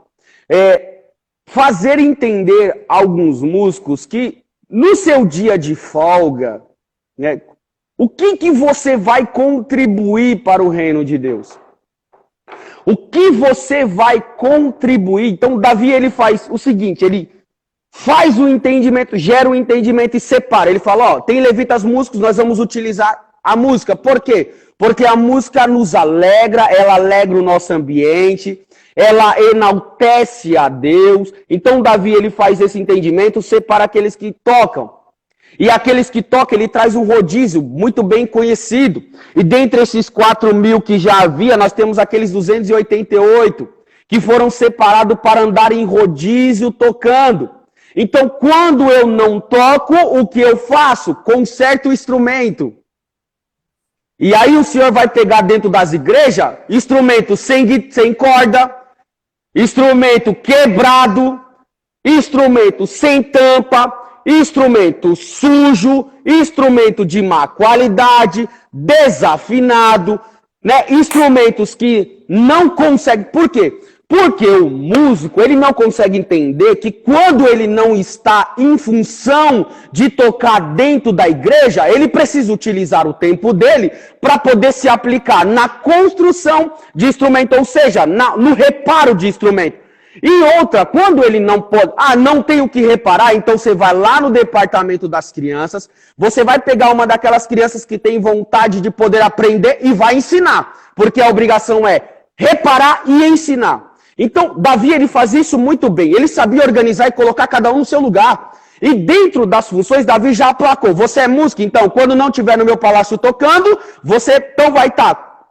Fazer entender alguns músicos que no seu dia de folga, né, o que você vai contribuir para o reino de Deus? O que você vai contribuir? Então, Davi, ele faz o seguinte, ele faz o entendimento, gera o entendimento e separa. Ele fala, tem levitas músicos, nós vamos utilizar a música. Por quê? Porque a música nos alegra, ela alegra o nosso ambiente, ela enaltece a Deus. Então, Davi, ele faz esse entendimento, separa aqueles que tocam. E aqueles que tocam, ele traz um rodízio muito bem conhecido. E dentre esses 4.000 que já havia, nós temos aqueles 288 que foram separados para andar em rodízio tocando. Então, quando eu não toco, o que eu faço? Conserto o instrumento. E aí o senhor vai pegar dentro das igrejas, instrumento sem corda, instrumento quebrado, instrumento sem tampa, instrumento sujo, instrumento de má qualidade, desafinado, né? Instrumentos que não conseguem. Por quê? Porque o músico, ele não consegue entender que quando ele não está em função de tocar dentro da igreja, ele precisa utilizar o tempo dele para poder se aplicar na construção de instrumento, ou seja, no reparo de instrumento. E outra, quando ele não pode, não tem o que reparar, então você vai lá no departamento das crianças, você vai pegar uma daquelas crianças que tem vontade de poder aprender e vai ensinar, porque a obrigação é reparar e ensinar. Então, Davi, ele faz isso muito bem, ele sabia organizar e colocar cada um no seu lugar. E dentro das funções, Davi já aplacou, você é músico, então, quando não estiver no meu palácio tocando, você então vai estar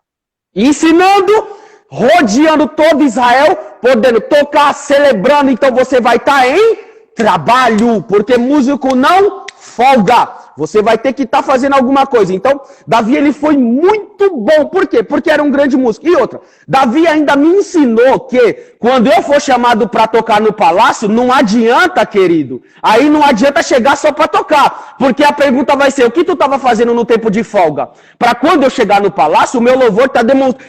ensinando, rodeando todo Israel, podendo tocar, celebrando, então você vai estar em trabalho, porque músico não folga. Você vai ter que estar fazendo alguma coisa. Então, Davi, ele foi muito bom. Por quê? Porque era um grande músico. E outra, Davi ainda me ensinou que quando eu for chamado para tocar no palácio, não adianta, querido. Aí não adianta chegar só para tocar. Porque a pergunta vai ser, o que tu estava fazendo no tempo de folga? Para quando eu chegar no palácio, o meu louvor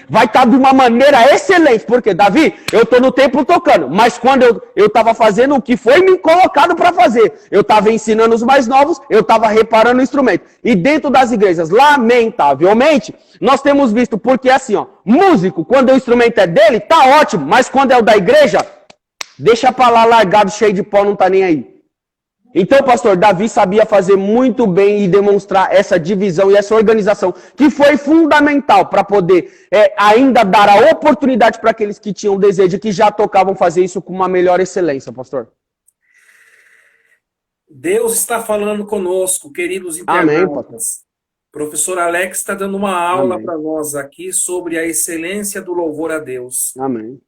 vai estar de uma maneira excelente. Porque, Davi, eu estou no templo tocando. Mas quando eu estava fazendo o que foi me colocado para fazer. Eu estava ensinando os mais novos, eu estava reparando o instrumento. E dentro das igrejas, lamentavelmente, nós temos visto, porque assim, músico, quando o instrumento é dele, tá ótimo, mas quando é o da igreja, deixa pra lá largado, cheio de pó, não tá nem aí. Então, pastor, Davi sabia fazer muito bem e demonstrar essa divisão e essa organização, que foi fundamental para poder ainda dar a oportunidade para aqueles que tinham desejo, que já tocavam, fazer isso com uma melhor excelência, pastor. Deus está falando conosco, queridos Amém, internautas. Professor Alex está dando uma aula para nós aqui sobre a excelência do louvor a Deus. Amém.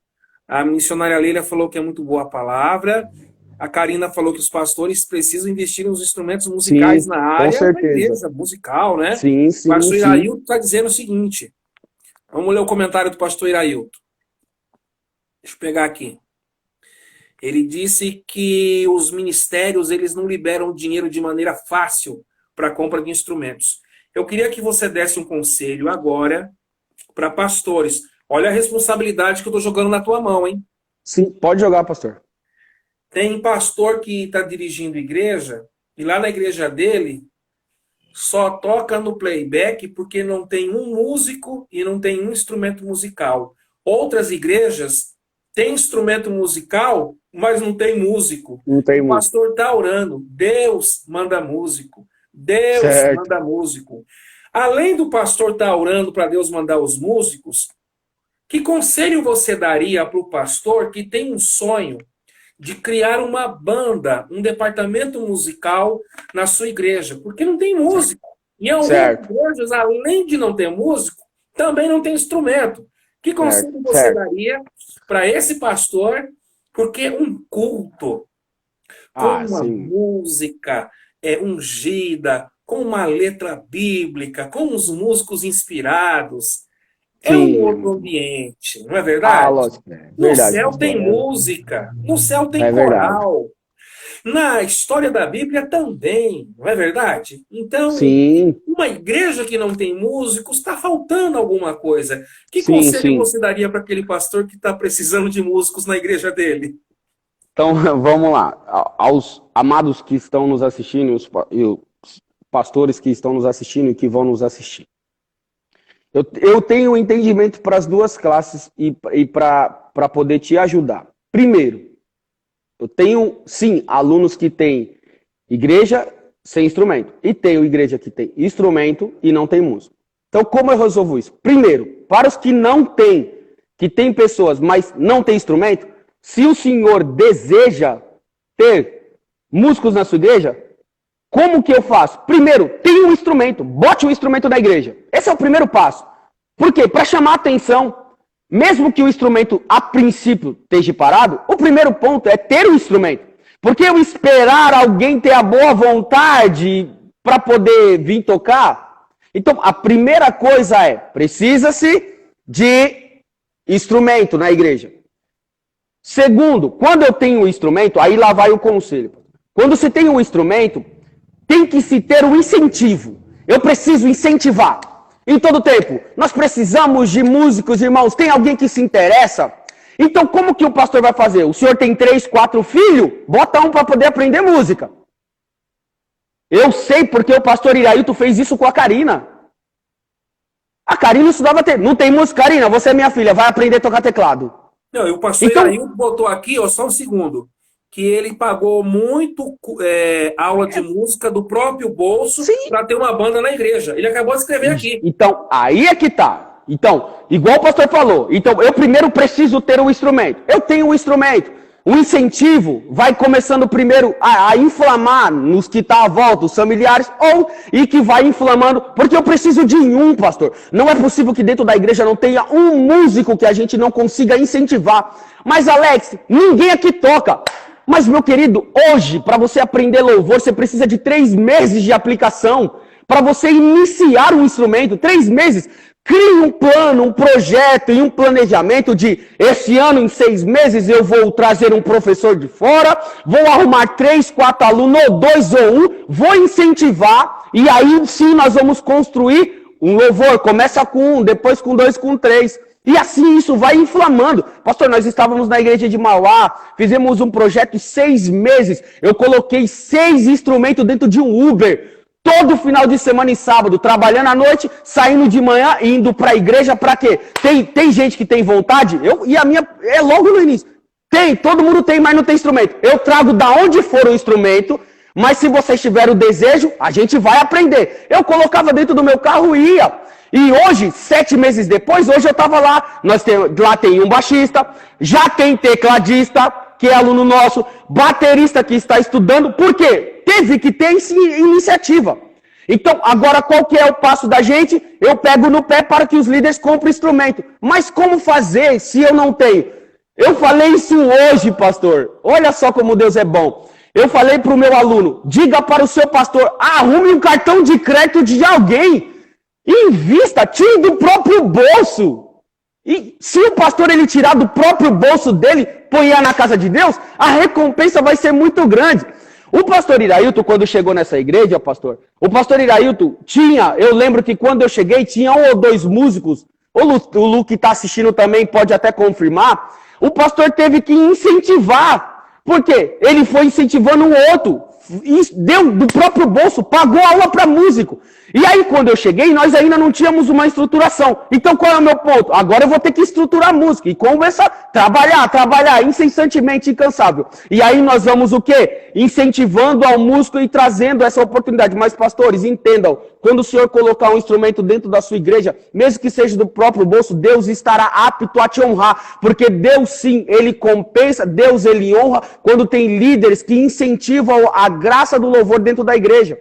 A missionária Leila falou que é muito boa a palavra. A Karina falou que os pastores precisam investir nos instrumentos musicais na área da igreja musical, né? Sim, sim. O pastor Irailton está dizendo o seguinte. Vamos ler o comentário do pastor Irailton. Deixa eu pegar aqui. Ele disse que os ministérios eles não liberam dinheiro de maneira fácil para a compra de instrumentos. Eu queria que você desse um conselho agora para pastores. Olha a responsabilidade que eu estou jogando na tua mão, hein? Sim, pode jogar, pastor. Tem pastor que está dirigindo igreja e lá na igreja dele só toca no playback porque não tem um músico e não tem um instrumento musical. Outras igrejas têm instrumento musical, mas não tem músico. Não tem o pastor está orando. Deus manda músico. Deus manda músico. Além do pastor estar orando para Deus mandar os músicos, que conselho você daria para o pastor que tem um sonho de criar uma banda, um departamento musical na sua igreja? Porque não tem músico. E algumas igrejas, além de não ter músico, também não tem instrumento. Que conselho você daria para esse pastor? Porque um culto com uma música ungida, com uma letra bíblica, com os músicos inspirados, é um outro ambiente, não é verdade? No céu tem música, no céu tem coral. Na história da Bíblia também, não é verdade? Então, uma igreja que não tem músicos, está faltando alguma coisa. Que conselho você daria para aquele pastor que está precisando de músicos na igreja dele? Então, vamos lá. Aos amados que estão nos assistindo e os pastores que estão nos assistindo e que vão nos assistir. Eu tenho um entendimento para as duas classes e para poder te ajudar. Primeiro, eu tenho, sim, alunos que têm igreja sem instrumento. E tenho igreja que tem instrumento e não tem música. Então, como eu resolvo isso? Primeiro, para os que não têm, que tem pessoas, mas não tem instrumento, se o senhor deseja ter músicos na sua igreja, como que eu faço? Primeiro, tem um instrumento, bote um instrumento na igreja. Esse é o primeiro passo. Por quê? Para chamar a atenção, mesmo que o instrumento a princípio esteja parado, o primeiro ponto é ter um instrumento. Porque eu esperar alguém ter a boa vontade para poder vir tocar? Então, a primeira coisa é, precisa-se de instrumento na igreja. Segundo, quando eu tenho um instrumento, aí lá vai o conselho. Quando se tem um instrumento, tem que se ter um incentivo. Eu preciso incentivar. Em todo tempo, nós precisamos de músicos, irmãos. Tem alguém que se interessa? Então, como que o pastor vai fazer? O senhor tem 3, 4 filhos? Bota um para poder aprender música. Eu sei porque o pastor Irailton fez isso com a Karina. A Karina estudava... Não tem música, Karina? Você é minha filha, vai aprender a tocar teclado. Não, e o pastor Irailton botou aqui, ó, só um segundo, que ele pagou muito aula de música do próprio bolso para ter uma banda na igreja. Ele acabou de escrever aqui. Então, aí é que tá. Então, igual o pastor falou, então eu primeiro preciso ter um instrumento. Eu tenho um instrumento. O incentivo vai começando primeiro a inflamar nos que estão à volta, os familiares, e que vai inflamando, porque eu preciso de um, pastor. Não é possível que dentro da igreja não tenha um músico que a gente não consiga incentivar. Mas, Alex, ninguém aqui toca. Mas, meu querido, hoje, para você aprender louvor, você precisa de 3 meses de aplicação. Para você iniciar um instrumento, 3 meses. Crie um plano, um projeto e um planejamento de esse ano, em 6 meses, eu vou trazer um professor de fora, vou arrumar 3, 4 alunos, ou 2 ou 1, vou incentivar, e aí sim nós vamos construir um louvor. Começa com 1, depois com 2, com 3. E assim isso vai inflamando. Pastor, nós estávamos na igreja de Mauá, fizemos um projeto em 6 meses. Eu coloquei 6 instrumentos dentro de um Uber. Todo final de semana e sábado, trabalhando à noite, saindo de manhã e indo para a igreja. Para quê? Tem gente que tem vontade, e a minha é logo no início. Todo mundo tem, mas não tem instrumento. Eu trago da onde for o instrumento, Mas se vocês tiverem o desejo, a gente vai aprender. Eu colocava dentro do meu carro e ia. E hoje, 7 meses depois, hoje eu estava lá. Lá tem um baixista, já tem tecladista, que é aluno nosso, baterista que está estudando. Por quê? Teve que ter iniciativa. Então, agora qual que é o passo da gente? Eu pego no pé para que os líderes comprem instrumento. Mas como fazer se eu não tenho? Eu falei isso hoje, pastor. Olha só como Deus é bom. Eu falei para o meu aluno, diga para o seu pastor, arrume um cartão de crédito de alguém. Invista, tire do próprio bolso. E se o pastor ele tirar do próprio bolso dele, põe na casa de Deus, a recompensa vai ser muito grande. O pastor Irailton, quando chegou nessa igreja, pastor, o pastor Irailton eu lembro que quando eu cheguei, tinha 1 ou 2 músicos, o Lu que está assistindo também pode até confirmar, o pastor teve que incentivar. Por quê? Ele foi incentivando um outro, deu do próprio bolso, pagou aula para músico. E aí, quando eu cheguei, nós ainda não tínhamos uma estruturação. Então, qual é o meu ponto? Agora eu vou ter que estruturar a música e começar a trabalhar incessantemente, incansável. E aí nós vamos o quê? Incentivando ao músico e trazendo essa oportunidade. Mas, pastores, entendam, quando o Senhor colocar um instrumento dentro da sua igreja, mesmo que seja do próprio bolso, Deus estará apto a te honrar. Porque Deus, sim, Ele compensa, Deus, Ele honra quando tem líderes que incentivam a graça do louvor dentro da igreja.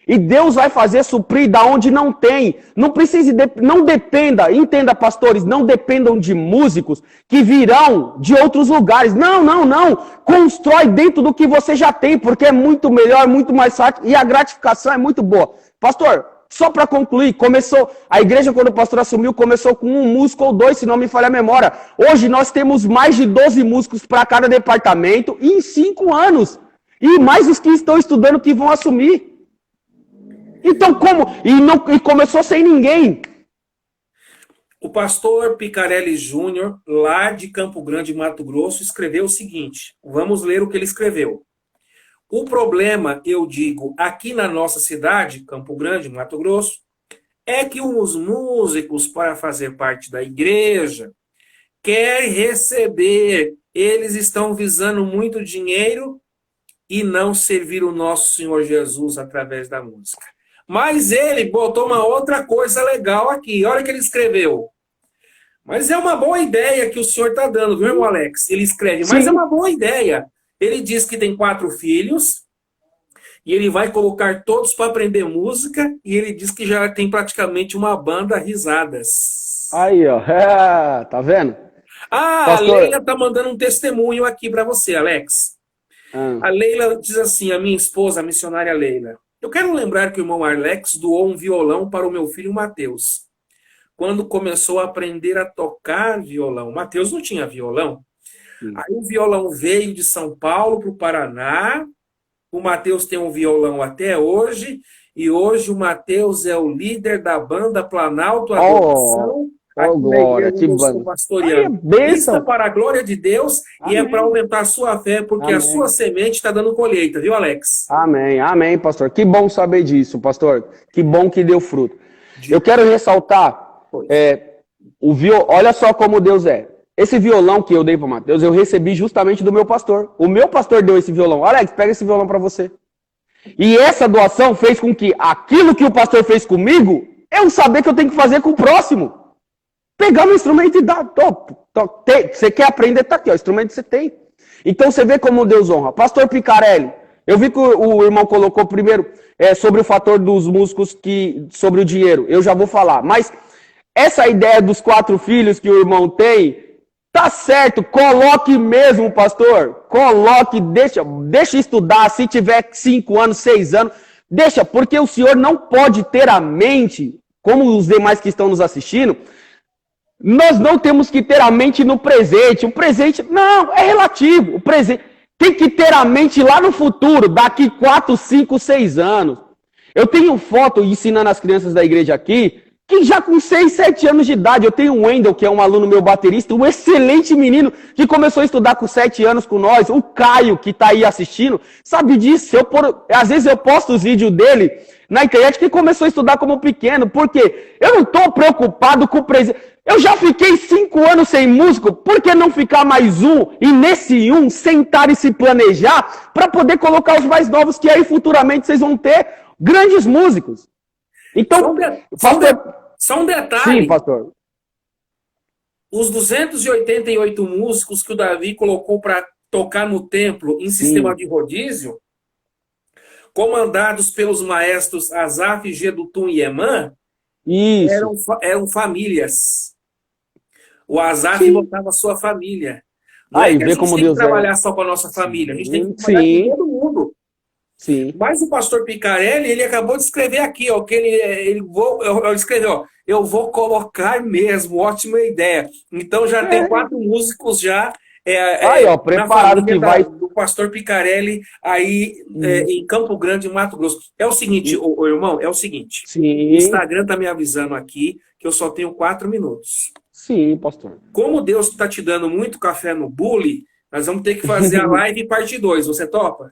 E Deus vai fazer suprir da onde não tem. Não dependa, entenda, pastores, não dependam de músicos que virão de outros lugares. Não. Constrói dentro do que você já tem, porque é muito melhor, muito mais fácil e a gratificação é muito boa. Pastor, só para concluir, a igreja quando o pastor assumiu, começou com 1 músico ou 2, se não me falha a memória. Hoje nós temos mais de 12 músicos para cada departamento e em 5 anos. E mais os que estão estudando que vão assumir. Então como? E começou sem ninguém. O pastor Picarelli Júnior, lá de Campo Grande, Mato Grosso, escreveu o seguinte. Vamos ler o que ele escreveu. O problema, eu digo, aqui na nossa cidade, Campo Grande, Mato Grosso, é que os músicos, para fazer parte da igreja, querem receber. Eles estão visando muito dinheiro e não servir o nosso Senhor Jesus através da música. Mas ele botou uma outra coisa legal aqui. Olha o que ele escreveu. Mas é uma boa ideia que o senhor está dando, viu, irmão Alex? Ele escreve, mas é uma boa ideia. Ele diz que tem 4 filhos e ele vai colocar todos para aprender música e ele diz que já tem praticamente uma banda risadas. Aí, ó. Tá vendo? Pastor... A Leila tá mandando um testemunho aqui para você, Alex. A Leila diz assim, a minha esposa, a missionária Leila. Eu quero lembrar que o irmão Alex doou um violão para o meu filho Mateus. Quando começou a aprender a tocar violão. Mateus não tinha violão. Aí o violão veio de São Paulo para o Paraná. O Mateus tem um violão até hoje. E hoje o Mateus é o líder da banda Planalto Adoração. Glória, que banda. Isso para a glória de Deus. Amém. E é para aumentar a sua fé, porque a sua semente está dando colheita, viu, Alex? Amém, pastor. Que bom saber disso, pastor. Que bom que deu fruto. Eu quero ressaltar, olha só como Deus é. Esse violão que eu dei para Mateus, eu recebi justamente do meu pastor. O meu pastor deu esse violão. Alex, pega esse violão para você. E essa doação fez com que aquilo que o pastor fez comigo, eu saber que eu tenho que fazer com o próximo. Pegar um instrumento e dar. Você quer aprender? Tá aqui, ó, o instrumento você tem. Então você vê como Deus honra. Pastor Picarelli, eu vi que o irmão colocou primeiro sobre o fator dos músicos, sobre o dinheiro. Eu já vou falar. Mas essa ideia dos 4 filhos que o irmão tem, tá certo. Coloque mesmo, pastor. Coloque, deixa estudar. Se tiver 5 anos, 6 anos, deixa. Porque o senhor não pode ter a mente, como os demais que estão nos assistindo. Nós não temos que ter a mente no presente. O presente, não, é relativo. O presente tem que ter a mente lá no futuro, daqui 4, 5, 6 anos. Eu tenho foto ensinando as crianças da igreja aqui, que já com 6, 7 anos de idade, eu tenho o Wendel, que é um aluno meu baterista, um excelente menino, que começou a estudar com 7 anos com nós, o Caio, que tá aí assistindo, sabe disso, às vezes eu posto os vídeos dele na internet, que começou a estudar como pequeno, porque eu não tô preocupado com o presente, eu já fiquei 5 anos sem músico, por que não ficar mais um, e nesse um, sentar e se planejar, para poder colocar os mais novos, que aí futuramente vocês vão ter grandes músicos. Então, só um detalhe. Sim, pastor. Os 288 músicos que o Davi colocou para tocar no templo em sistema de rodízio, comandados pelos maestros Asaf, Gedutum e Emã, eram famílias. O Asaf botava a sua família. Não é que a gente tem que trabalhar só com a nossa família, a gente tem que trabalhar com todo mundo. Sim. Mas o pastor Picarelli, ele acabou de escrever aqui, ó, que ele escreveu, ó, eu vou colocar mesmo, ótima ideia. Então já tem 4 músicos já preparado que vai do pastor Picarelli aí em Campo Grande, Mato Grosso. É o seguinte, irmão, é o seguinte. Sim. O Instagram tá me avisando aqui que eu só tenho 4 minutos. Sim, pastor. Como Deus está te dando muito café no bule, nós vamos ter que fazer a live parte 2. Você topa?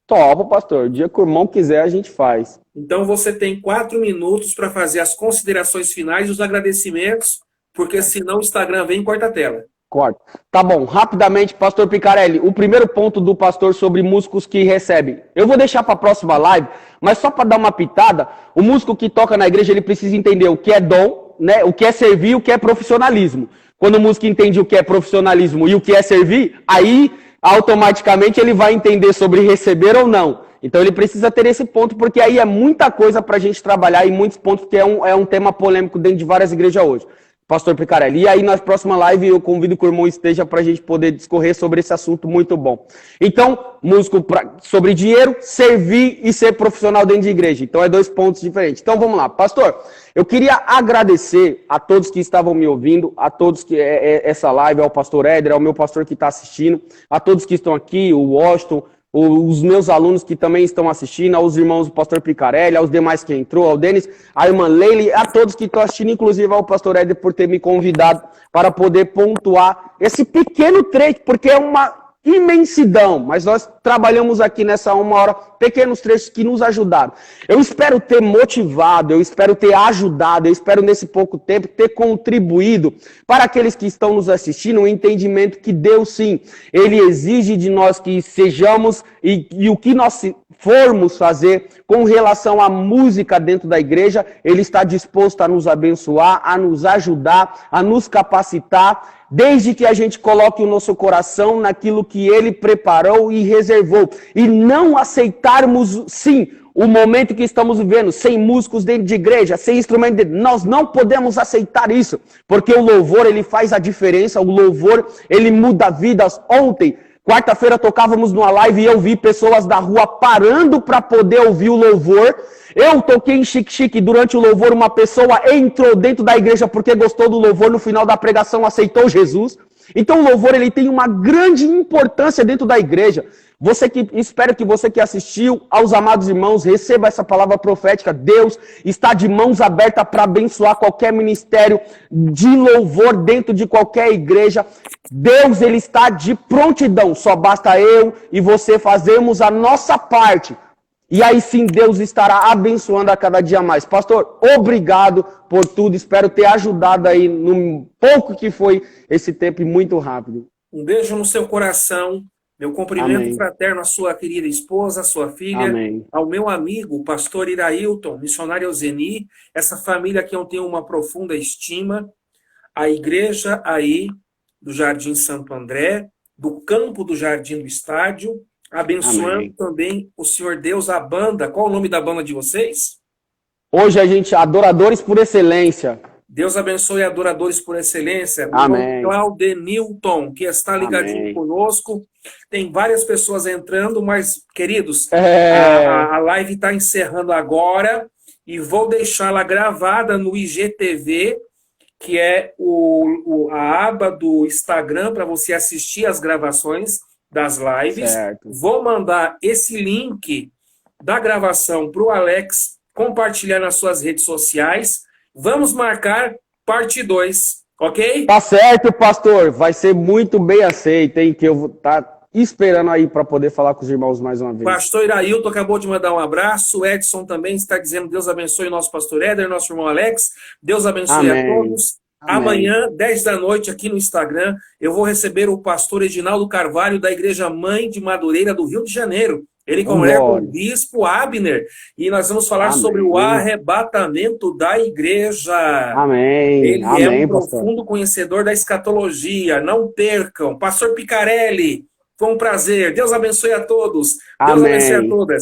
Topa, pastor. O dia que o irmão quiser, a gente faz. Então você tem 4 minutos para fazer as considerações finais e os agradecimentos, porque senão o Instagram vem e corta a tela. Corta. Tá bom, rapidamente, pastor Picarelli, o primeiro ponto do pastor sobre músicos que recebem. Eu vou deixar para a próxima live, mas só para dar uma pitada, o músico que toca na igreja, ele precisa entender o que é dom, né? O que é servir e o que é profissionalismo. Quando o músico entende o que é profissionalismo e o que é servir, aí automaticamente ele vai entender sobre receber ou não. Então ele precisa ter esse ponto, porque aí é muita coisa para a gente trabalhar e muitos pontos, que é um tema polêmico dentro de várias igrejas hoje. Pastor Picarelli. E aí, na próxima live, eu convido que o irmão esteja para a gente poder discorrer sobre esse assunto muito bom. Então, músico sobre dinheiro, servir e ser profissional dentro de igreja. Então, é 2 pontos diferentes. Então, vamos lá. Pastor, eu queria agradecer a todos que estavam me ouvindo, a todos que essa live, ao pastor Éder, ao meu pastor que está assistindo, a todos que estão aqui, o Washington, os meus alunos que também estão assistindo, aos irmãos do pastor Picarelli, aos demais que entrou, ao Denis, à irmã Leile, a todos que estão assistindo, inclusive ao pastor Éder por ter me convidado para poder pontuar esse pequeno trecho, porque é uma imensidão, mas nós trabalhamos aqui nessa 1 hora, pequenos trechos que nos ajudaram. Eu espero ter motivado, eu espero ter ajudado, eu espero nesse pouco tempo ter contribuído para aqueles que estão nos assistindo o entendimento que Deus sim, Ele exige de nós que sejamos e o que nós formos fazer com relação à música dentro da igreja, Ele está disposto a nos abençoar, a nos ajudar, a nos capacitar, desde que a gente coloque o nosso coração naquilo que Ele preparou e reservou. E não aceitarmos, sim, o momento que estamos vivendo, sem músicos dentro de igreja, sem instrumento dentro. Nós não podemos aceitar isso, porque o louvor, ele faz a diferença, o louvor, ele muda vidas. Ontem, quarta-feira, tocávamos numa live e eu vi pessoas da rua parando para poder ouvir o louvor. Eu toquei em Chique durante o louvor, uma pessoa entrou dentro da igreja porque gostou do louvor, no final da pregação aceitou Jesus. Então o louvor, ele tem uma grande importância dentro da igreja. Espero que você que assistiu, aos amados irmãos, receba essa palavra profética. Deus está de mãos abertas para abençoar qualquer ministério de louvor dentro de qualquer igreja. Deus, ele está de prontidão. Só basta eu e você fazermos a nossa parte. E aí sim Deus estará abençoando a cada dia mais. Pastor, obrigado por tudo. Espero ter ajudado aí no pouco que foi esse tempo muito rápido. Um beijo no seu coração. Meu cumprimento fraterno à sua querida esposa, à sua filha, Amém. Ao meu amigo, o pastor Irailton, missionário Euzeni, essa família que eu tenho uma profunda estima, a igreja aí do Jardim Santo André, do campo do Jardim do Estádio, abençoando também o Senhor Deus, a banda. Qual o nome da banda de vocês? Hoje a gente, Adoradores por Excelência. Deus abençoe Adoradores por Excelência. Amém. O Claudenilton, que está ligadinho conosco. Tem várias pessoas entrando, mas, queridos, a live está encerrando agora e vou deixá-la gravada no IGTV, que é a aba do Instagram para você assistir as gravações das lives. Certo. Vou mandar esse link da gravação para o Alex compartilhar nas suas redes sociais Vamos marcar parte 2, ok? Tá certo, pastor. Vai ser muito bem aceito, hein? Que eu vou estar esperando aí para poder falar com os irmãos mais uma vez. Pastor Irailton acabou de mandar um abraço. O Edson também está dizendo: Deus abençoe o nosso pastor Éder, nosso irmão Alex. Deus abençoe a todos. Amém. Amanhã, 10 da noite, aqui no Instagram, eu vou receber o pastor Edinaldo Carvalho, da Igreja Mãe de Madureira, do Rio de Janeiro. Ele congrega com o bispo Abner. E nós vamos falar sobre o arrebatamento da igreja. Amém. Ele Amém, é um profundo conhecedor da escatologia. Não percam. Pastor Picarelli, foi um prazer. Deus abençoe a todos. Deus abençoe a todas.